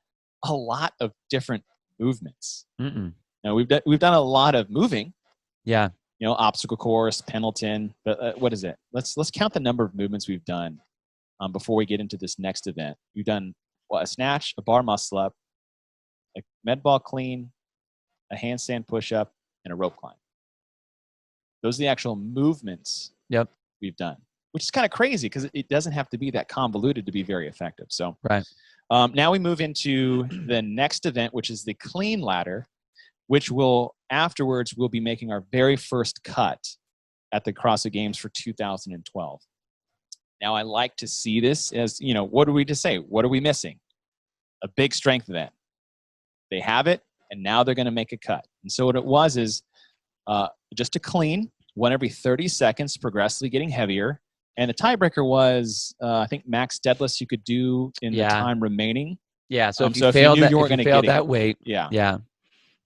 a lot of different movements. Now we've done a lot of moving. Yeah. You know, obstacle course, Pendleton. But what is it? Let's count the number of movements we've done before we get into this next event. We've done a snatch, a bar muscle up, a med ball clean, a handstand push up, and a rope climb. Those are the actual movements. Yep. We've done, which is kind of crazy because it doesn't have to be that convoluted to be very effective. So right. Now we move into the next event, which is the clean ladder, which afterwards we'll be making our very first cut at the CrossFit Games for 2012. Now I like to see this as, you know, what do we just say? What are we missing? A big strength event. They have it, and now they're going to make a cut. And so what it was is just a clean, one every 30 seconds, progressively getting heavier. And the tiebreaker was, I think, max deadlifts you could do in the time remaining. Yeah, so if you failed that weight. Yeah.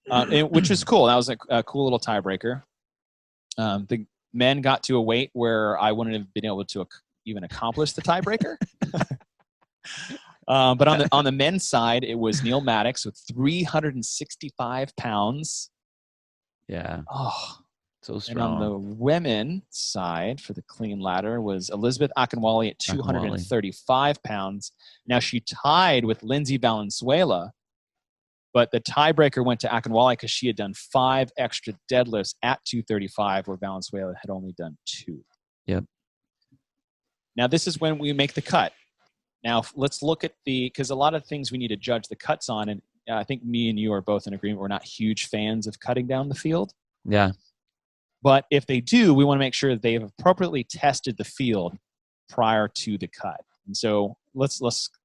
Which was cool. That was a cool little tiebreaker. The men got to a weight where I wouldn't have been able to even accomplish the tiebreaker. But on the men's side, it was Neil Maddox with 365 pounds. Yeah. Oh, so strong. And on the women's side for the clean ladder was Elizabeth Akinwale at 235 pounds. Now she tied with Lindsay Valenzuela, but the tiebreaker went to Akinwale because she had done 5 extra deadlifts at 235, where Valenzuela had only done 2. Yep. Now this is when we make the cut. Now let's look at because a lot of things we need to judge the cuts on, and I think me and you are both in agreement. We're not huge fans of cutting down the field. Yeah. But if they do, we want to make sure that they've appropriately tested the field prior to the cut. And so let's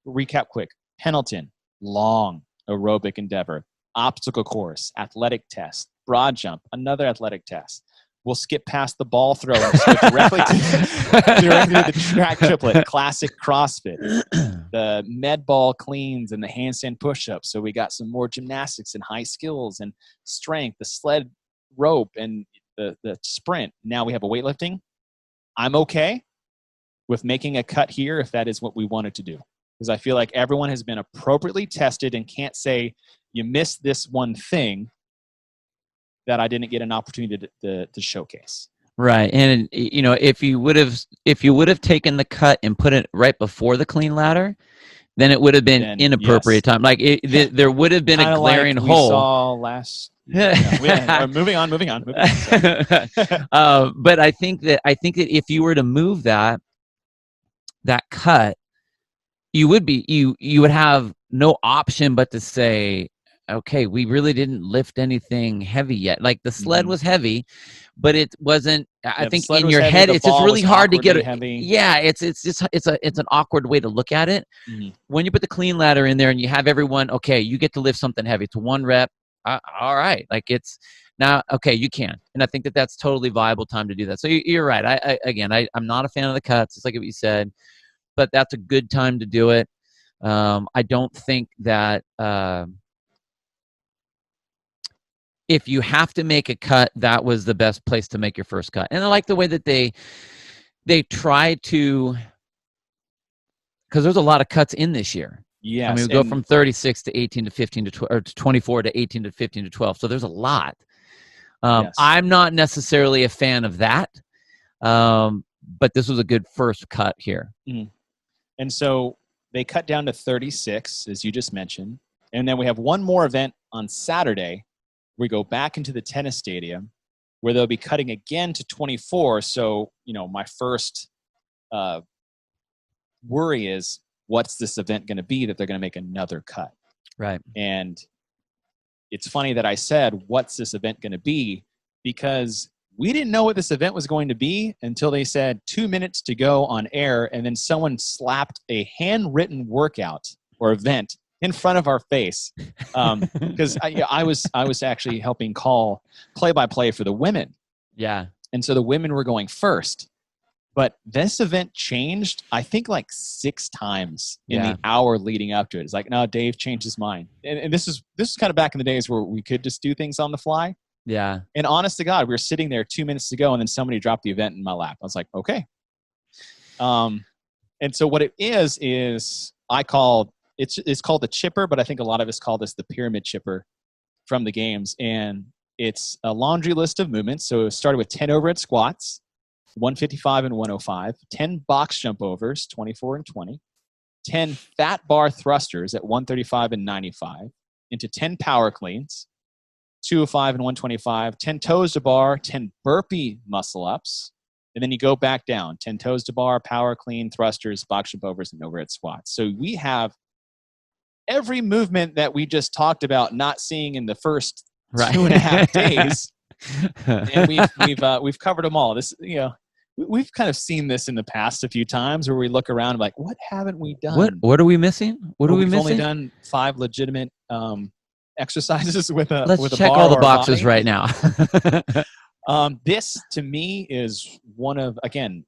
recap quick. Pendleton, long aerobic endeavor. Obstacle course, athletic test. Broad jump, another athletic test. We'll skip past the ball throw and just go directly to the track triplet, classic CrossFit. The med ball cleans and the handstand push-ups. So we got some more gymnastics and high skills and strength, the sled rope and the sprint. Now we have a weightlifting. I'm okay with making a cut here if that is what we wanted to do, because I feel like everyone has been appropriately tested and can't say you missed this one thing that I didn't get an opportunity to showcase. Right. And you know, if you would have taken the cut and put it right before the clean ladder, then it would have been inappropriate time. Like there would have been a glaring hole. We saw last. Moving on. But I think that if you were to move that cut, you would have no option but to say, okay, we really didn't lift anything heavy yet. Like the sled was heavy, but it wasn't. I think in your head, it's just really hard to get it. Heavy. Yeah, it's an awkward way to look at it. Mm-hmm. When you put the clean ladder in there and you have everyone, okay, you get to lift something heavy. It's 1 rep. All right, like Now, okay, you can. And I think that that's totally viable time to do that. So you're right. I'm not a fan of the cuts. It's like what you said, but that's a good time to do it. I don't think that if you have to make a cut, that was the best place to make your first cut. And I like the way that they try to, because there's a lot of cuts in this year. Yes. I mean, we go from 36 to 18 to 15 to 12, or to 24 to 18 to 15 to 12. So there's a lot. Yes. I'm not necessarily a fan of that, but this was a good first cut here. Mm. And so they cut down to 36, as you just mentioned. And then we have one more event on Saturday. We go back into the tennis stadium where they'll be cutting again to 24. So, my first worry is, what's this event going to be that they're going to make another cut? Right. And it's funny that I said, what's this event going to be? Because we didn't know what this event was going to be until they said 2 minutes to go on air. And then someone slapped a handwritten workout or event in front of our face. Because I was actually helping call play-by-play for the women. Yeah. And so the women were going first. But this event changed, I think, like 6 times in the hour leading up to it. It's like, no, Dave changed his mind. And this is kind of back in the days where we could just do things on the fly. Yeah. And honest to God, we were sitting there 2 minutes to go, and then somebody dropped the event in my lap. I was like, okay. And so what it is I call it's called the chipper, but I think a lot of us call this the pyramid chipper from the games. And it's a laundry list of movements. So it started with 10 overhead squats, 155 and 105, 10 box jump overs, 24 and 20, 10 fat bar thrusters at 135 and 95, into 10 power cleans, 205 and 125, 10 toes to bar, 10 burpee muscle ups, and then you go back down, 10 toes to bar, power clean, thrusters, box jump overs, and overhead squats. So we have every movement that we just talked about not seeing in the first 2.5 days, and we've covered them all. This, we've kind of seen this in the past a few times where we look around and like, what haven't we done? What are we missing? We've only done 5 legitimate exercises with a Let's with a check bar all the or boxes body. right now. This to me is one of, again,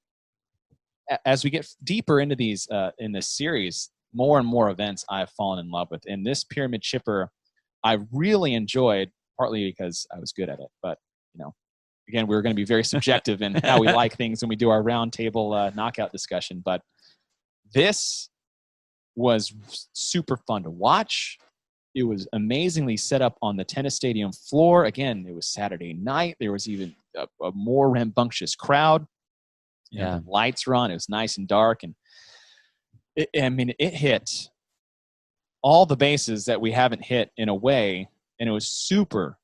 as we get deeper into these in this series, more and more events I've fallen in love with. And this pyramid chipper I really enjoyed, partly because I was good at it, but again, we're going to be very subjective in how we like things when we do our round table knockout discussion. But this was super fun to watch. It was amazingly set up on the tennis stadium floor. Again, it was Saturday night. There was even a more rambunctious crowd. The lights were on. It was nice and dark. And it hit all the bases that we haven't hit in a way. And it was super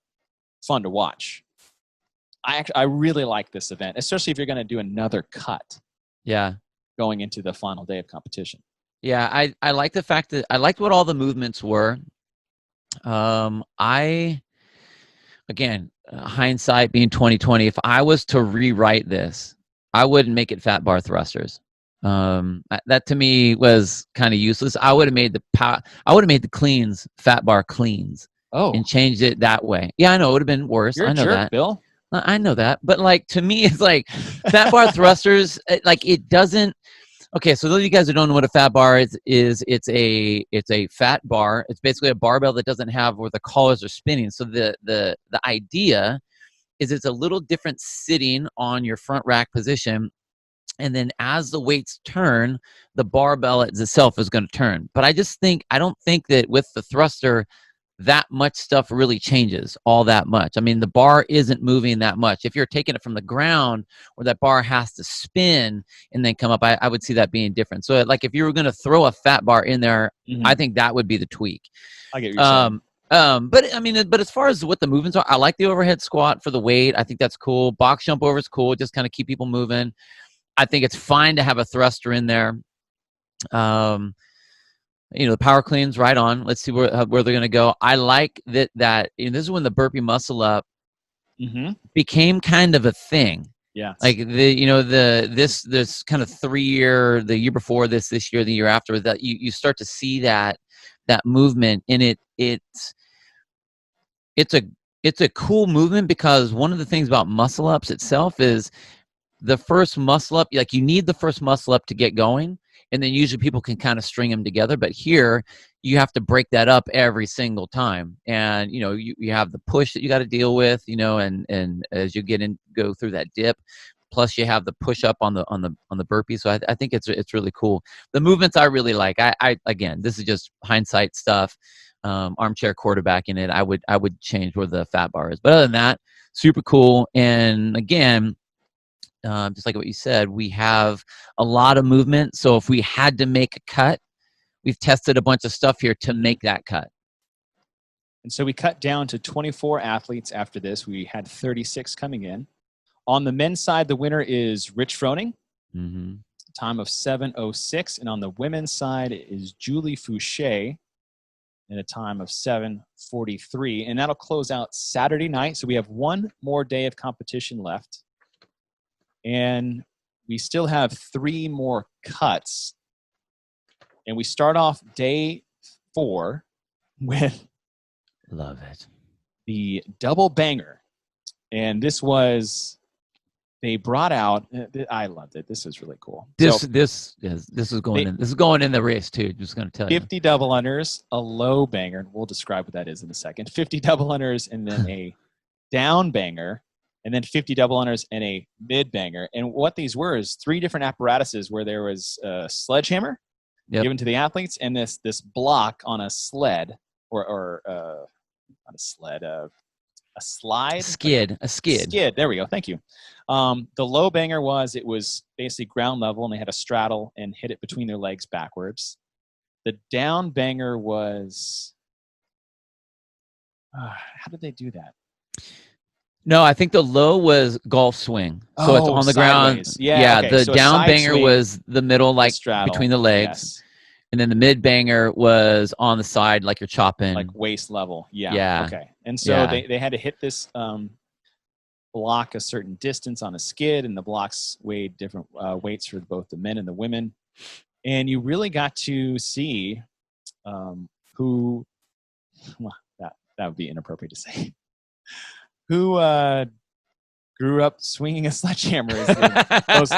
fun to watch. I really like this event, especially if you're going to do another cut. Yeah. Going into the final day of competition. Yeah, I like the fact that I liked what all the movements were. Hindsight being 2020, if I was to rewrite this, I wouldn't make it fat bar thrusters. That to me was kind of useless. I would have made the cleans fat bar cleans. And changed it that way. Yeah, I know it would have been worse. You're I know a jerk, that, Bill. I know that, but like to me, it's like fat bar thrusters. Like it doesn't. Okay, so those of you guys who don't know what a fat bar is it's a fat bar. It's basically a barbell that doesn't have where the collars are spinning. So the idea is it's a little different sitting on your front rack position, and then as the weights turn, the barbell itself is going to turn. But I don't think that with the thruster, that much stuff really changes all that much. I mean, the bar isn't moving that much. If you're taking it from the ground where that bar has to spin and then come up, I would see that being different. So like if you were going to throw a fat bar in there, I think that would be the tweak. I get what you're saying. But as far as what the movements are, I like the overhead squat for the weight. I think that's cool. Box jump over is cool. Just kind of keep people moving. I think it's fine to have a thruster in there. The power clean's right on. Let's see where they're going to go. I like that this is when the burpee muscle up became kind of a thing. Yeah. Like this kind of 3-year, the year before this year, the year after, that you start to see that movement, and it's it's a cool movement because one of the things about muscle ups itself is the first muscle up, like you need the first muscle up to get going, and then usually people can kind of string them together. But here, you have to break that up every single time, and you have the push that you got to deal with, and as you go through that dip, plus you have the push up on the burpee. So I think it's really cool. The movements I really like. I again, this is just hindsight stuff. Armchair quarterbacking it. I would change where the fat bar is, but other than that, super cool. And again, just like what you said, we have a lot of movement. So if we had to make a cut, we've tested a bunch of stuff here to make that cut. And so we cut down to 24 athletes after this. We had 36 coming in. On the men's side, the winner is Rich Froning, time of 7:06. And on the women's side is Julie Fouché in a time of 7:43. And that'll close out Saturday night. So we have one more day of competition left. And we still have 3 more cuts. And we start off day 4 with love it, the double banger. And this was, they brought out, I loved it. This was really cool. This is going in the race too. Just going to tell 50 double unders, a low banger, and we'll describe what that is in a second. 50 double unders, and then a down banger, and then 50 double unders and a mid banger. And what these were is 3 different apparatuses where there was a sledgehammer given to the athletes, and this block on a sled or not a sled, a slide, a skid. There we go. Thank you. The low banger was basically ground level, and they had to straddle and hit it between their legs backwards. The down banger was how did they do that? No, I think the low was golf swing. So it's on the sideways. ground. Yeah. Okay. The down banger was the middle, like between the legs. Yes. And then the mid banger was on the side, like you're chopping. Like waist level. Yeah. Okay. And so they had to hit this block a certain distance on a skid, and the blocks weighed different weights for both the men and the women. And you really got to see who, well, that would be inappropriate to say, who grew up swinging a sledgehammer is the most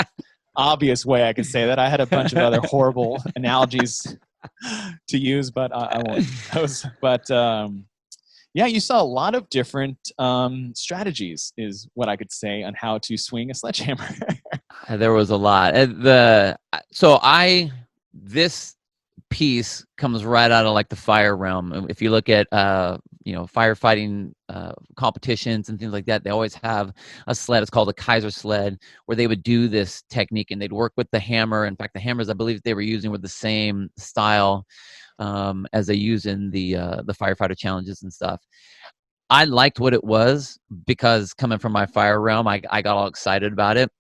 obvious way I could say that. I had a bunch of other horrible analogies to use, but I won't. Yeah, you saw a lot of different strategies is what I could say on how to swing a sledgehammer. There was a lot. This piece comes right out of like the fire realm. If you look at firefighting competitions and things like that, they always have a sled. It's called a Kaiser sled, where they would do this technique and they'd work with the hammer. In fact, the hammers I believe they were using were the same style as they use in the firefighter challenges and stuff. I liked what it was because coming from my fire realm, I got all excited about it.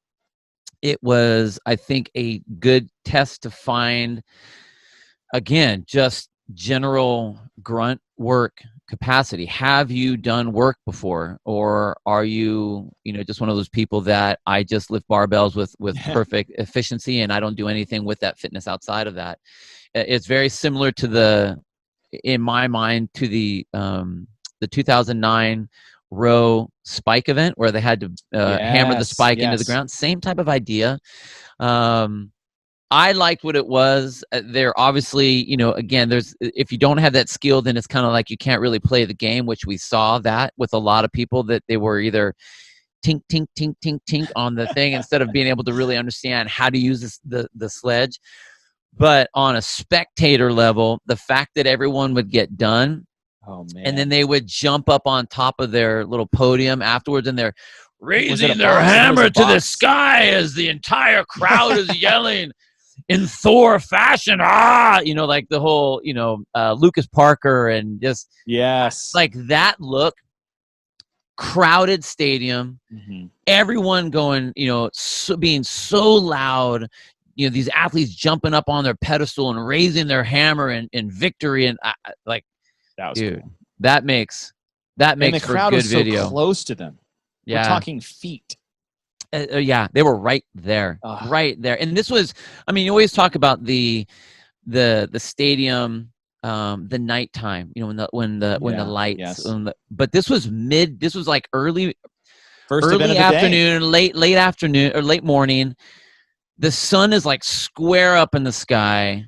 It was, I think, a good test to find, again, just general grunt work capacity. Have you done work before, or are you just one of those people that I just lift barbells with perfect efficiency and I don't do anything with that fitness outside of that? It's very similar to in my mind to the 2009 row spike event where they had to hammer the spike into the ground. Same type of idea. I liked what it was. There obviously, again, if you don't have that skill, then it's kind of like you can't really play the game, which we saw that with a lot of people, that they were either tink, tink, tink, tink, tink on the thing instead of being able to really understand how to use the sledge. But on a spectator level, the fact that everyone would get done, oh man, and then they would jump up on top of their little podium afterwards, and they're raising their hammer to the sky as the entire crowd is yelling in Thor fashion, like the whole, Lucas Parker, and just like that look, crowded stadium, everyone going, being so loud, these athletes jumping up on their pedestal and raising their hammer in victory, and that was cool. That makes and the for crowd good was video. So close to them. We're talking feet. They were right there, right there. And this was, you always talk about the stadium the nighttime, when the lights, yes. but this was like early Early afternoon, late afternoon or late morning. The sun is like square up in the sky,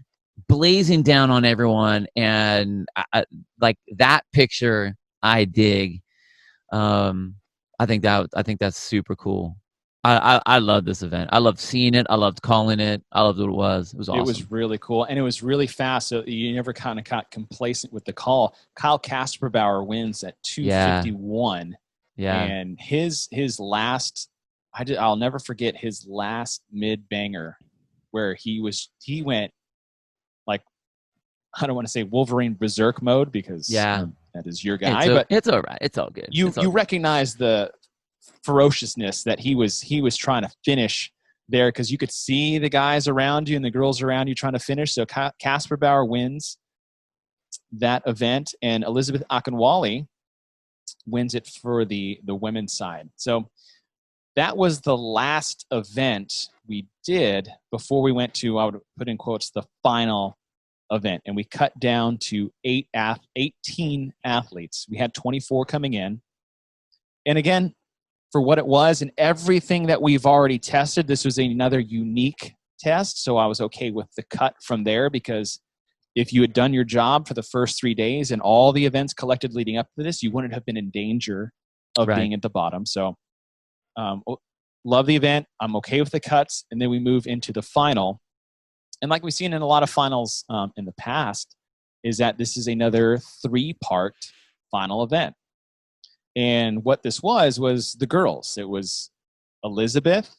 blazing down on everyone, and like that picture I dig. I think that's super cool. I love this event. I loved seeing it. I loved calling it. I loved what it was. It was awesome. It was really cool, and it was really fast. So you never kind of got complacent with the call. Kyle Kasperbauer wins at 2:51. Yeah. And his last, I'll never forget his last mid banger, where he went like, I don't want to say Wolverine Berserk mode because that is your guy, but it's all right. It's all good. You recognize the ferociousness that he was trying to finish there, because you could see the guys around you and the girls around you trying to finish. So Kasperbauer wins that event, and Elizabeth Akinwale wins it for the women's side. So that was the last event we did before we went to, I would put in quotes, the final event. And we cut down to 18 athletes. We had 24 coming in. And again, for what it was and everything that we've already tested, this was another unique test. So I was okay with the cut from there, because if you had done your job for the first 3 days and all the events collected leading up to this, you wouldn't have been in danger of being at the bottom. So love the event. I'm okay with the cuts. And then we move into the final. And like we've seen in a lot of finals in the past, is that this is another 3-part final event. And what this was the girls. It was Elizabeth,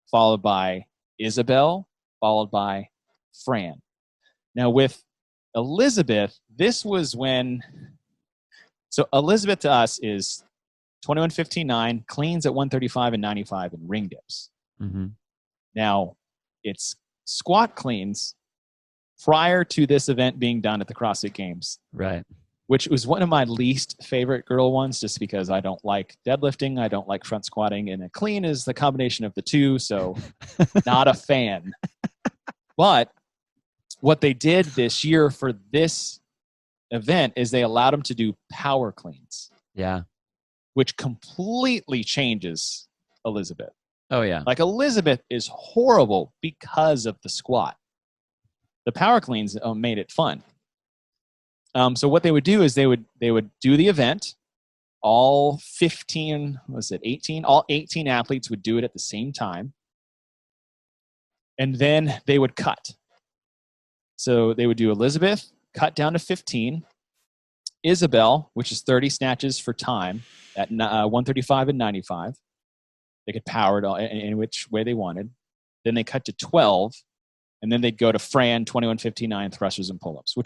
followed by Isabel, followed by Fran. Now with Elizabeth, this was when, so Elizabeth to us is 21:59, cleans at 135 and 95 in ring dips. Mm-hmm. Now, it's squat cleans prior to this event being done at the CrossFit Games. Right. Which was one of my least favorite girl ones, just because I don't like deadlifting, I don't like front squatting, and a clean is the combination of the two, so not a fan. But what they did this year for this event is they allowed them to do power cleans. Yeah. Which completely changes Elizabeth. Oh, yeah. Like, Elizabeth is horrible because of the squat. The power cleans made it fun. So what they would do is they would do the event. All 18 athletes would do it at the same time. And then they would cut. So they would do Elizabeth, cut down to 15. Isabel, which is 30 snatches for time at 135 and 95. They could power it all in which way they wanted. Then they cut to 12. And then they'd go to Fran, 21:59 thrusters and pull-ups,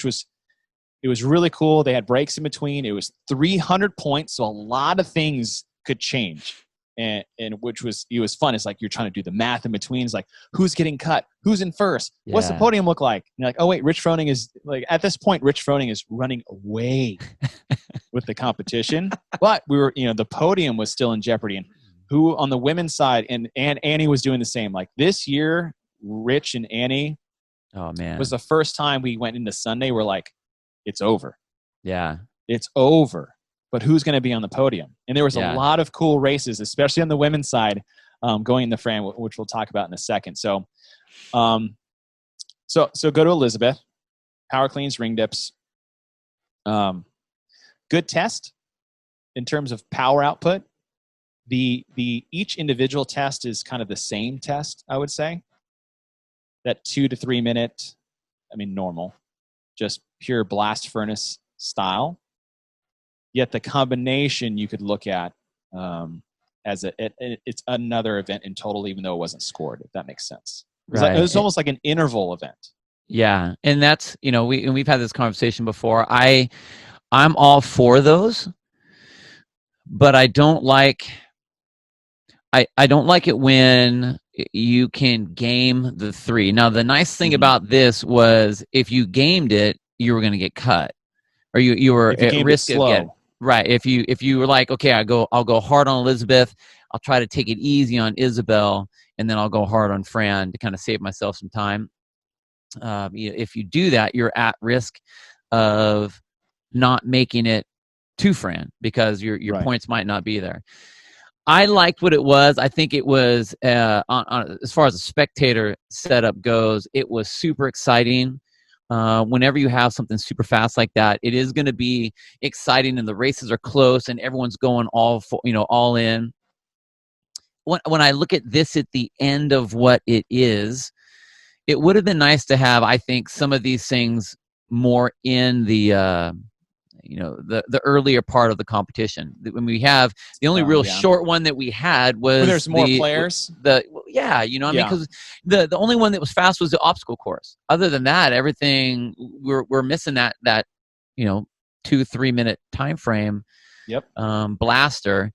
it was really cool. They had breaks in between. It was 300 points, so a lot of things could change, and it was fun. It's like you're trying to do the math in between. It's like, who's getting cut? Who's in first? Yeah. What's the podium look like? And you're like, oh wait, Rich Froning is like, at this point, Rich Froning is running away with the competition. But we were, the podium was still in jeopardy. And who on the women's side, and Annie was doing the same. Like this year, Rich and Annie, oh man, was the first time we went into Sunday. We're like, it's over. Yeah. It's over. But who's going to be on the podium? And there was a lot of cool races, especially on the women's side, going in the Fran, which we'll talk about in a second. So go to Elizabeth. Power cleans, ring dips. Good test in terms of power output. The each individual test is kind of the same test, I would say. That 2 to 3 minute, normal, just pure blast furnace style. Yet the combination you could look at as it's another event in total, even though it wasn't scored, if that makes sense. Right. It was almost like an interval event. Yeah, and that's, we've had this conversation before. I'm all for those, but I don't like it when you can game the 3. Now, the nice thing about this was if you gamed it, you were going to get cut, or you were at risk of getting right. If you were like, okay, I'll go hard on Elizabeth, I'll try to take it easy on Isabel, and then I'll go hard on Fran to kind of save myself some time. If you do that, you're at risk of not making it to Fran because your Right. points might not be there. I liked what it was. I think it was, on as far as the spectator setup goes, it was super exciting. Whenever you have something super fast like that, it is going to be exciting, and the races are close, and everyone's going all in. When I look at this at the end of what it is, it would have been nice to have, I think, some of these things more in the the earlier part of the competition. When we have the only real short one that we had was when there's more players. I mean, because the only one that was fast was the obstacle course. Other than that, everything we're missing that 2-3 minute time frame. Yep. Blaster.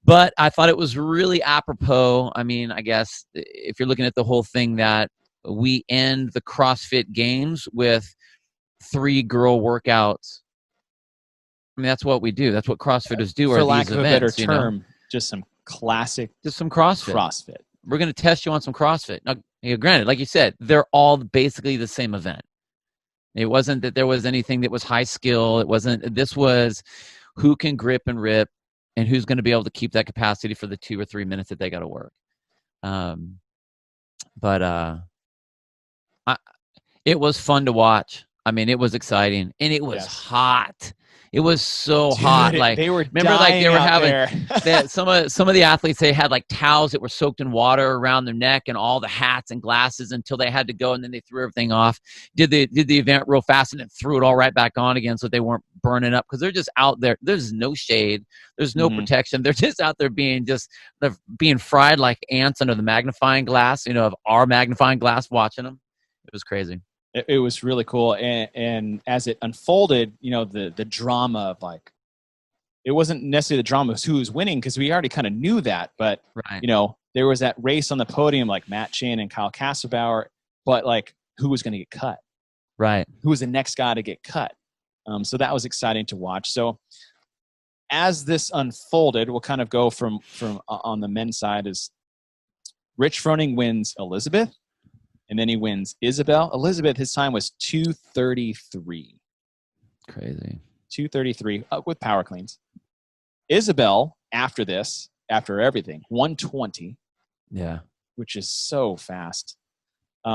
But I thought it was really apropos. I mean, I guess if you're looking at the whole thing, that we end the CrossFit Games with 3 girl workouts. I mean, that's what we do. That's what CrossFitters do. For lack of a better events, term, just some classic, just some CrossFit. CrossFit. We're going to test you on some CrossFit. Now, granted, like you said, they're all basically the same event. It wasn't that there was anything that was high skill. It wasn't. This was who can grip and rip, and who's going to be able to keep that capacity for the 2 or 3 minutes that they got to work. It was fun to watch. I mean, it was exciting, and it was hot. It was so hot. Like, they were remember, like they were having some of the athletes. They had like towels that were soaked in water around their neck, and all the hats and glasses until they had to go, and then they threw everything off. Did the event real fast, and then threw it all right back on again, so they weren't burning up, because they're just out there. There's no shade. There's no protection. They're just out there they're being fried like ants under the magnifying glass. Of our magnifying glass, watching them. It was crazy. It was really cool, and as it unfolded, the drama of, like, it wasn't necessarily the drama of who was winning, because we already kind of knew that, but there was that race on the podium, like Matt Chan and Kyle Kasserbauer, but like who was going to get cut, right? Who was the next guy to get cut? So that was exciting to watch. So as this unfolded, we'll kind of go from on the men's side. Is Rich Froning wins Elizabeth. And then he wins Isabel. Elizabeth, his time was 2:33. Crazy. 2:33 with power cleans. Isabel, after everything, 1:20. Yeah. Which is so fast.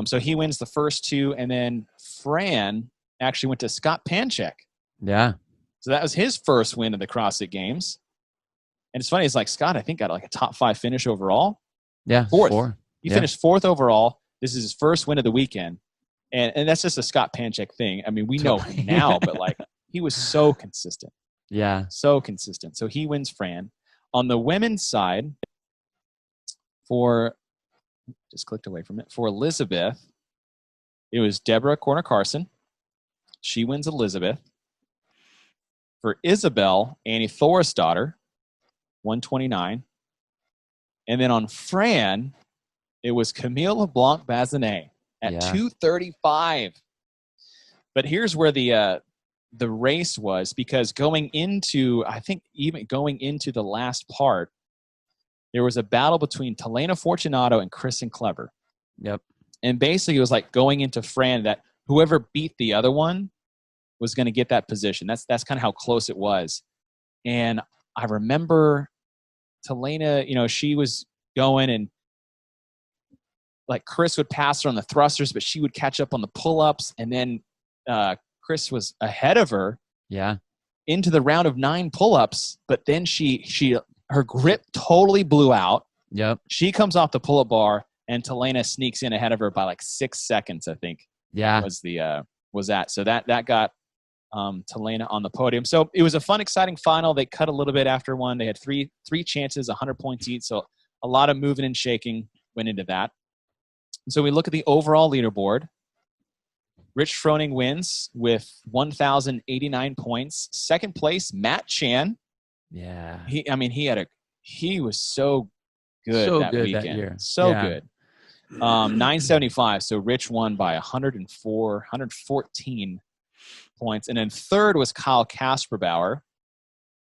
So he wins the first 2. And then Fran actually went to Scott Panchek. Yeah. So that was his first win of the CrossFit Games. And it's funny, it's like Scott, I think, got like a top 5 finish overall. Yeah. 4th. He finished 4th overall. This is his first win of the weekend. And that's just a Scott Panchek thing. I mean, we know now, but like, he was so consistent. Yeah. So consistent. So he wins Fran. On the women's side, just clicked away from it, for Elizabeth, it was Deborah Corner-Carson. She wins Elizabeth. For Isabel, Annie Thorisdottir, 1:29. And then on Fran, it was Camille LeBlanc-Bazinet at 2:35. But here's where the race was, because going into the last part, there was a battle between Talena Fortunato and Kristen Clever. Yep. And basically it was like going into Fran, that whoever beat the other one was going to get that position. That's kind of how close it was. And I remember Talena, she was going, and like Chris would pass her on the thrusters, but she would catch up on the pull-ups. And then Chris was ahead of her into the round of 9 pull-ups. But then her grip totally blew out. Yep. She comes off the pull-up bar, and Talena sneaks in ahead of her by like 6 seconds, I think. Yeah. Was that. So that got Talena on the podium. So it was a fun, exciting final. They cut a little bit after one. They had three chances, 100 points each. So a lot of moving and shaking went into that. So we look at the overall leaderboard. Rich Froning wins with 1,089 points. Second place, Matt Chan. Yeah. He was so good that weekend. That year. So good. 975. So Rich won by 114 points. And then third was Kyle Kasperbauer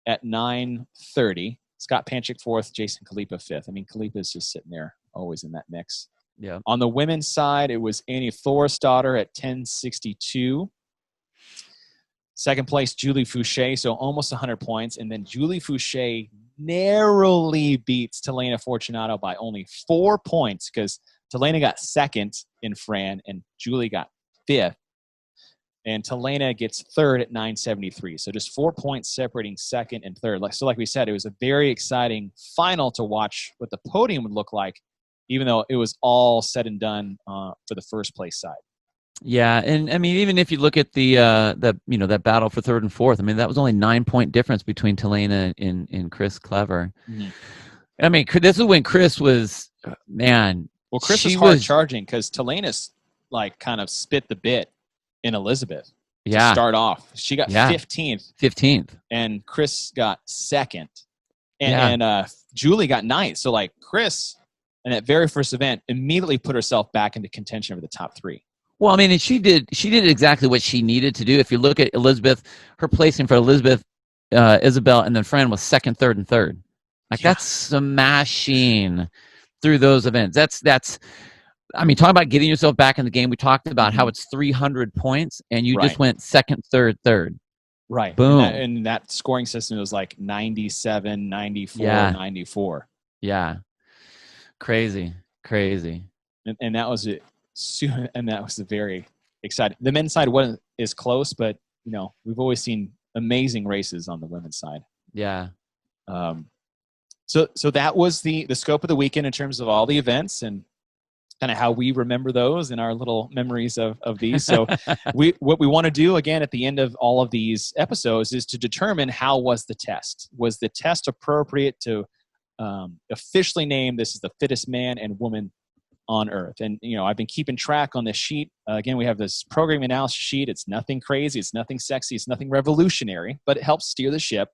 at 930. Scott Panchik 4th, Jason Kalipa 5th. I mean, Kalipa's just sitting there, always in that mix. Yeah. On the women's side, it was Annie Thorisdottir at 1062. Second place, Julie Fouché, so almost 100 points. And then Julie Fouché narrowly beats Telena Fortunato by only 4 points because Telena got second in Fran and Julie got fifth. And Telena gets third at 973. So just 4 points separating second and third. Like we said, it was a very exciting final to watch what the podium would look like, even though it was all said and done for the first place side. Yeah, and I mean, even if you look at that battle for third and fourth, I mean, that was only 9-point difference between Telena and Chris Clever. Mm-hmm. I mean, this is when Chris was, man. Well, Chris was hard charging because Telena's like kind of spit the bit in Elizabeth to start off. She got 15th, and Chris got second, and Julie got ninth. So like Chris, in that very first event, immediately put herself back into contention for the top three. Well, I mean, and she did exactly what she needed to do. If you look at Elizabeth, her placing for Elizabeth, Isabel, and then Fran was second, third, and third. Like that's smashing through those events. That's. I mean, talking about getting yourself back in the game. We talked about how it's 300 points, and you just went second, third. Right. Boom. And that scoring system was like 97, 94, 94. Yeah. Crazy. And that was it. And that was very exciting. The men's side wasn't as close, but we've always seen amazing races on the women's side. Yeah. So that was the scope of the weekend in terms of all the events and kind of how we remember those in our little memories of these. So what we want to do again at the end of all of these episodes is to determine how was the test. Was the test appropriate to officially name this is the fittest man and woman on earth? And I've been keeping track on this sheet. Again, we have this programming analysis sheet. It's nothing crazy, it's nothing sexy, it's nothing revolutionary, but it helps steer the ship.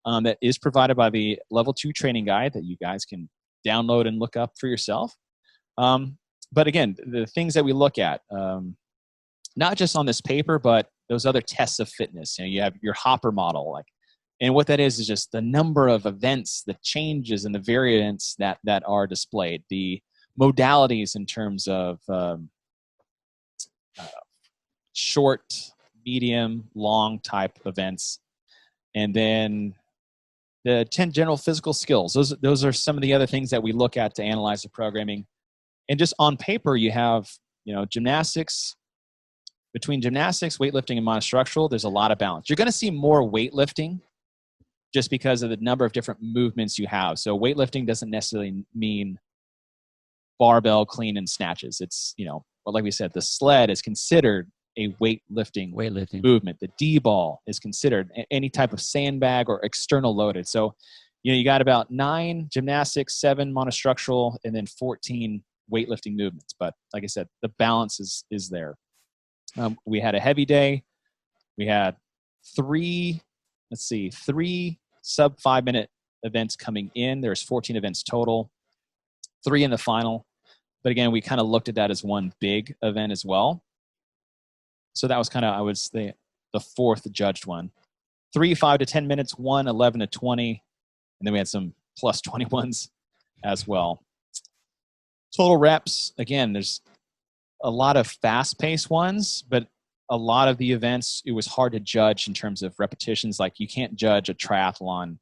That is provided by the level 2 training guide that you guys can download and look up for yourself. But again, the things that we look at, not just on this paper, but those other tests of fitness. You have your Hopper model, and what that is just the number of events, the changes and the variants that are displayed, the modalities in terms of short, medium, long type events, and then the 10 general physical skills. Those are some of the other things that we look at to analyze the programming. And just on paper, you have gymnastics. Between gymnastics, weightlifting, and monostructural, there's a lot of balance. You're going to see more weightlifting just because of the number of different movements you have. So weightlifting doesn't necessarily mean barbell, clean, and snatches. It's, but like we said, the sled is considered a weightlifting movement. The D-ball is considered any type of sandbag or external loaded. So, you got about 9 gymnastics, 7 monostructural, and then 14 weightlifting movements. But like I said, the balance is there. We had a heavy day. We had 3 sub 5-minute events coming in. There's 14 events total, 3 in the final. But again, we kind of looked at that as one big event as well. So that was kind of, I would say, the fourth judged one. 3 5 to 10 minutes, 1 11 to 20. And then we had some plus 21s as well. Total reps, again, there's a lot of fast-paced ones, but a lot of the events, it was hard to judge in terms of repetitions. Like you can't judge a triathlon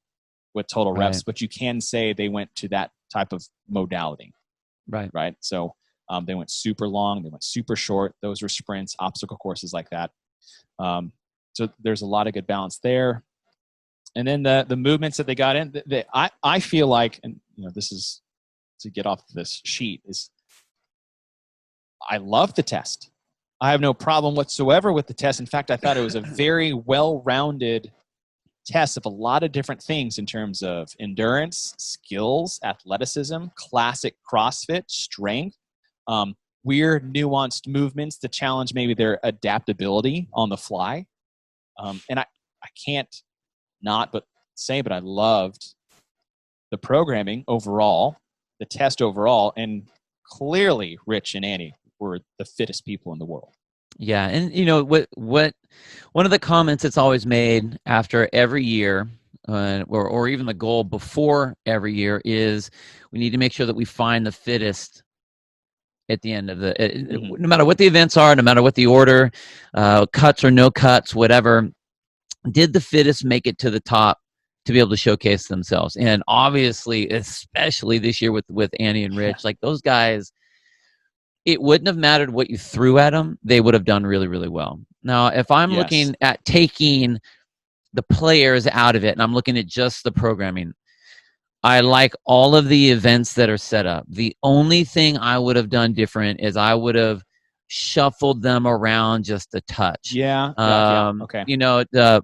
with total reps, but you can say they went to that type of modality. Right. So they went super long, they went super short. Those were sprints, obstacle courses like that. So there's a lot of good balance there. And then the movements that they got in, I feel like, and this is to get off this sheet, is I love the test. I have no problem whatsoever with the test. In fact, I thought it was a very well-rounded test of a lot of different things in terms of endurance, skills, athleticism, classic CrossFit, strength, weird nuanced movements to challenge maybe their adaptability on the fly. And I can't not but say, but I loved the programming overall, the test overall, and clearly Rich and Annie were the fittest people in the world. Yeah, and what one of the comments that's always made after every year, or even the goal before every year, is we need to make sure that we find the fittest at the end of no matter what the events are, no matter what the order, cuts or no cuts, whatever. did the fittest make it to the top to be able to showcase themselves? And obviously, especially this year with Annie and Rich, like those guys, it wouldn't have mattered what you threw at them. They would have done really, really well. Now, if I'm looking at taking the players out of it and I'm looking at just the programming, I like all of the events that are set up. The only thing I would have done different is I would have shuffled them around just a touch. Yeah. Okay. You know,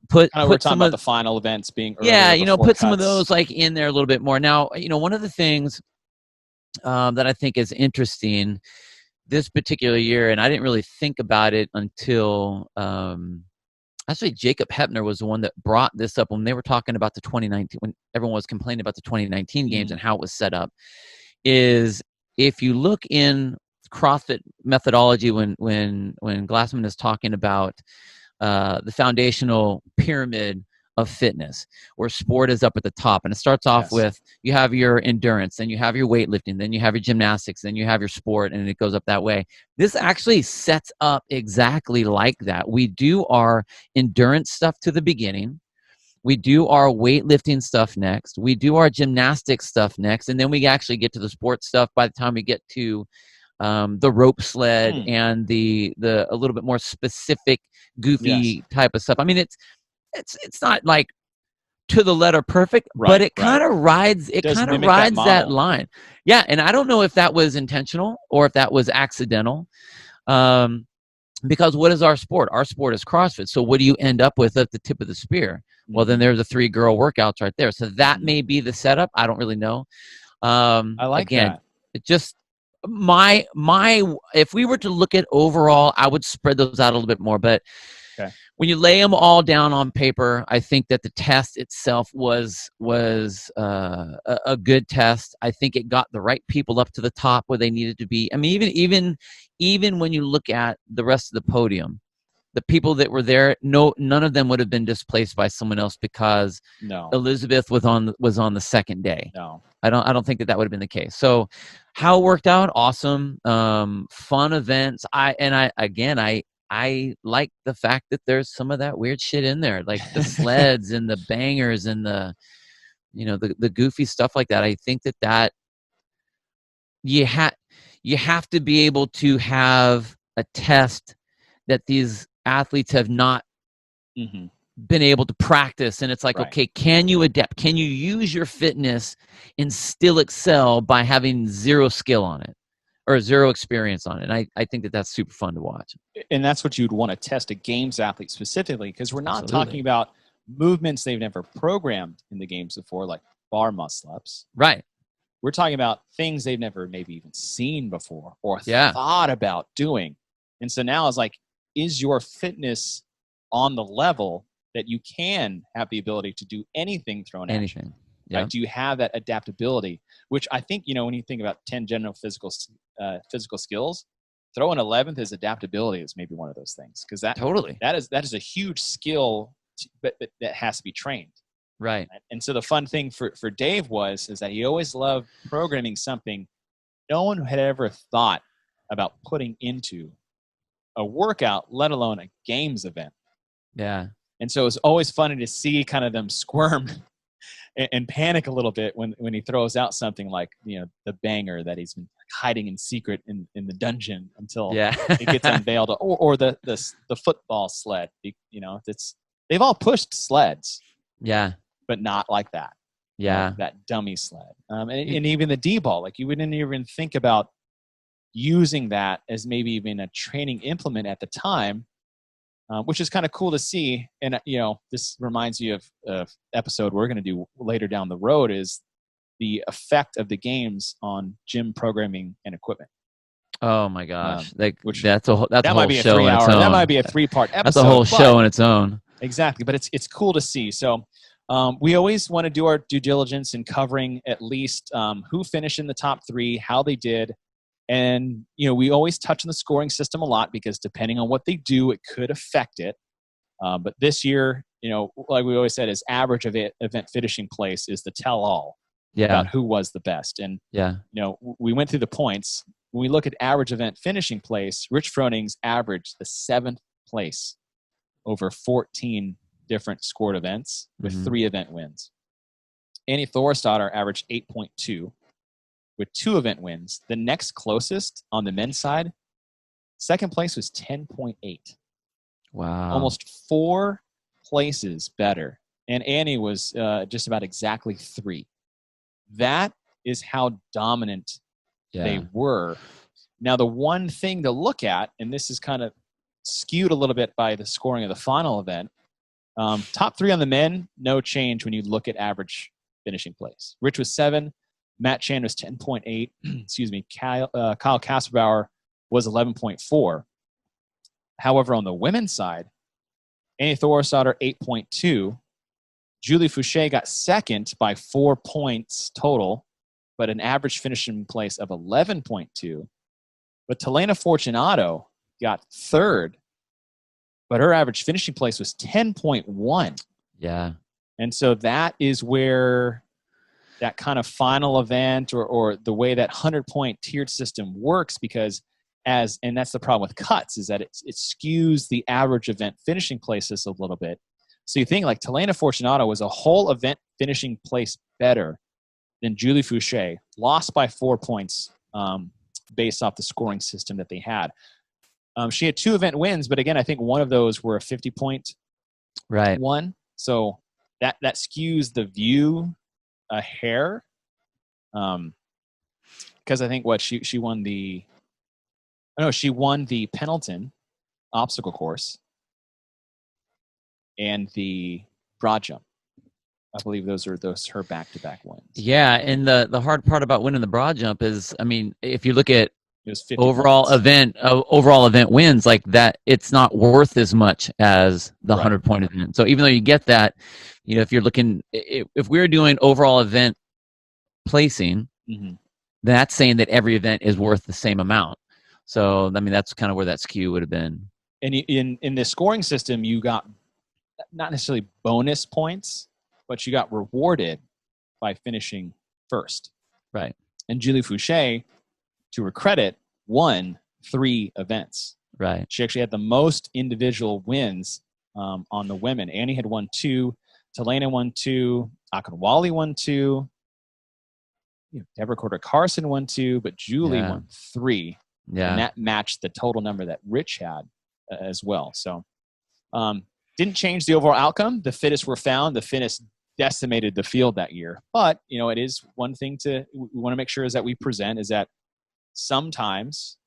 put we're talking about the final events being earlier. You know, put some of those like in there a little bit more. Now, you know, one of the things that I think is interesting this particular year, and I didn't really think about it until actually Jacob Hepner was the one that brought this up when they were talking about the 2019, when everyone was complaining about the 2019 games and how it was set up, is if you look in CrossFit methodology when Glassman is talking about the foundational pyramid of fitness, where sport is up at the top, and it starts off with you have your endurance, then you have your weightlifting, then you have your gymnastics, then you have your sport, and it goes up that way. This actually sets up exactly like that. We do our endurance stuff to the beginning, we do our weightlifting stuff next, we do our gymnastics stuff next, and then we actually get to the sports stuff by the time we get to the rope sled and the a little bit more specific goofy type of stuff. I mean, it's not like to the letter perfect, but it kind of rides that line. Yeah, and I don't know if that was intentional or if that was accidental. Because what is our sport? Our sport is CrossFit. So what do you end up with at the tip of the spear? Well, then there's the 3 girl workouts right there. So that may be the setup. I don't really know. I like that. It just my if we were to look at overall, I would spread those out a little bit more, but when you lay them all down on paper, I think that the test itself was a good test. I think it got the right people up to the top where they needed to be. I mean, even when you look at the rest of the podium, the people that were there, none of them would have been displaced by someone else because Elizabeth was on the second day. No, I don't think that would have been the case. So how it worked out, awesome, fun events. I like the fact that there's some of that weird shit in there, like the sleds and the bangers and the goofy stuff like that. I think that you have to be able to have a test that these athletes have not been able to practice. And it's like, okay, can you adapt? Can you use your fitness and still excel by having zero skill on it? Or zero experience on it. And I think that that's super fun to watch. And that's what you'd want to test a games athlete specifically, because we're not talking about movements they've never programmed in the games before, like bar muscle ups. Right. We're talking about things they've never maybe even seen before or thought about doing. And so now it's like, is your fitness on the level that you can have the ability to do anything thrown at you? Yeah. Right? Do you have that adaptability? Which I think, when you think about 10 general physical skills, throwing 11th is adaptability is maybe one of those things, because that is a huge skill, but that has to be trained. Right. And so the fun thing for Dave is that he always loved programming something no one had ever thought about putting into a workout, let alone a games event. Yeah. And so it's always funny to see kind of them squirm and panic a little bit when he throws out something like the banger that he's been hiding in secret in the dungeon until it gets unveiled, or the football sled. They've all pushed sleds, but not like that. That dummy sled, and even the D-ball. Like you wouldn't even think about using that as maybe even a training implement at the time. Which is kind of cool to see. And, this reminds me of episode we're going to do later down the road, is the effect of the games on gym programming and equipment. Oh my gosh. That might be a 3-hour. That might be a 3-part episode. That's a whole show on its own. Exactly. But it's cool to see. So we always want to do our due diligence in covering at least who finished in the top 3, how they did. And, we always touch on the scoring system a lot, because depending on what they do, it could affect it. But this year, like we always said, is average of event finishing place is the tell-all about who was the best. And, we went through the points. When we look at average event finishing place, Rich Froning's averaged the 7th place over 14 different scored events with 3 event wins. Annie Thorstadter averaged 8.2 with 2 event wins. The next closest on the men's side, second place was 10.8. Wow. Almost 4 places better. And Annie was just about exactly 3. That is how dominant they were. Now, the one thing to look at, and this is kind of skewed a little bit by the scoring of the final event, top 3 on the men, no change when you look at average finishing place. Rich was 7. Matt Chan was 10.8. Excuse me. Kyle Kasperbauer was 11.4. However, on the women's side, Annie Thorstadter 8.2. Julie Fouché got second by 4 points total, but an average finishing place of 11.2. But Telena Fortunato got third, but her average finishing place was 10.1. Yeah. And so that is where that kind of final event or the way that 100-point tiered system works, because and that's the problem with cuts, is that it skews the average event finishing places a little bit. So you think like Telena Fortunato was a whole event finishing place better than Julie Fouché, lost by 4 points based off the scoring system that they had. She had 2 event wins, but again, I think one of those were a 50-point one. So that skews the view a hair. Because I think she won the Pendleton obstacle course and the broad jump. I believe those are her back-to-back wins. Yeah, and the hard part about winning the broad jump is, I mean, if you look at overall event wins, like that, it's not worth as much as the 100-point event. So even though you get that, if you're looking, if we're doing overall event placing, that's saying that every event is worth the same amount. So I mean, that's kind of where that skew would have been. And in the scoring system, you got not necessarily bonus points, but you got rewarded by finishing first. Right. And Julie Fouché, to her credit, won 3 events. Right. She actually had the most individual wins on the women. Annie had won 2. Telena won 2. Akinwale won 2. Deborah Carter-Carson won 2, but Julie won 3. Yeah. And that matched the total number that Rich had as well. So didn't change the overall outcome. The fittest were found. The fittest decimated the field that year. But, it is one thing we want to make sure is that we present is that sometimes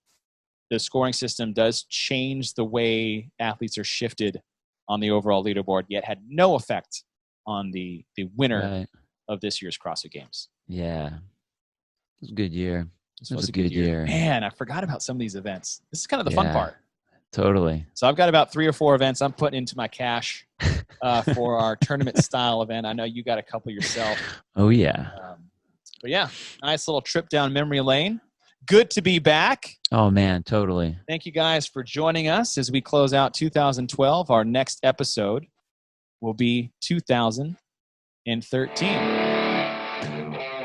the scoring system does change the way athletes are shifted on the overall leaderboard, yet had no effect on the winner of this year's CrossFit Games. Yeah. It was a good year. It was a good year. Man, I forgot about some of these events. This is kind of the fun part. Totally. So I've got about 3 or 4 events I'm putting into my cash for our tournament style event. I know you got a couple yourself. Oh, yeah. But yeah, nice little trip down memory lane. Good to be back. Oh, man, totally. Thank you guys for joining us as we close out 2012. Our next episode will be 2013.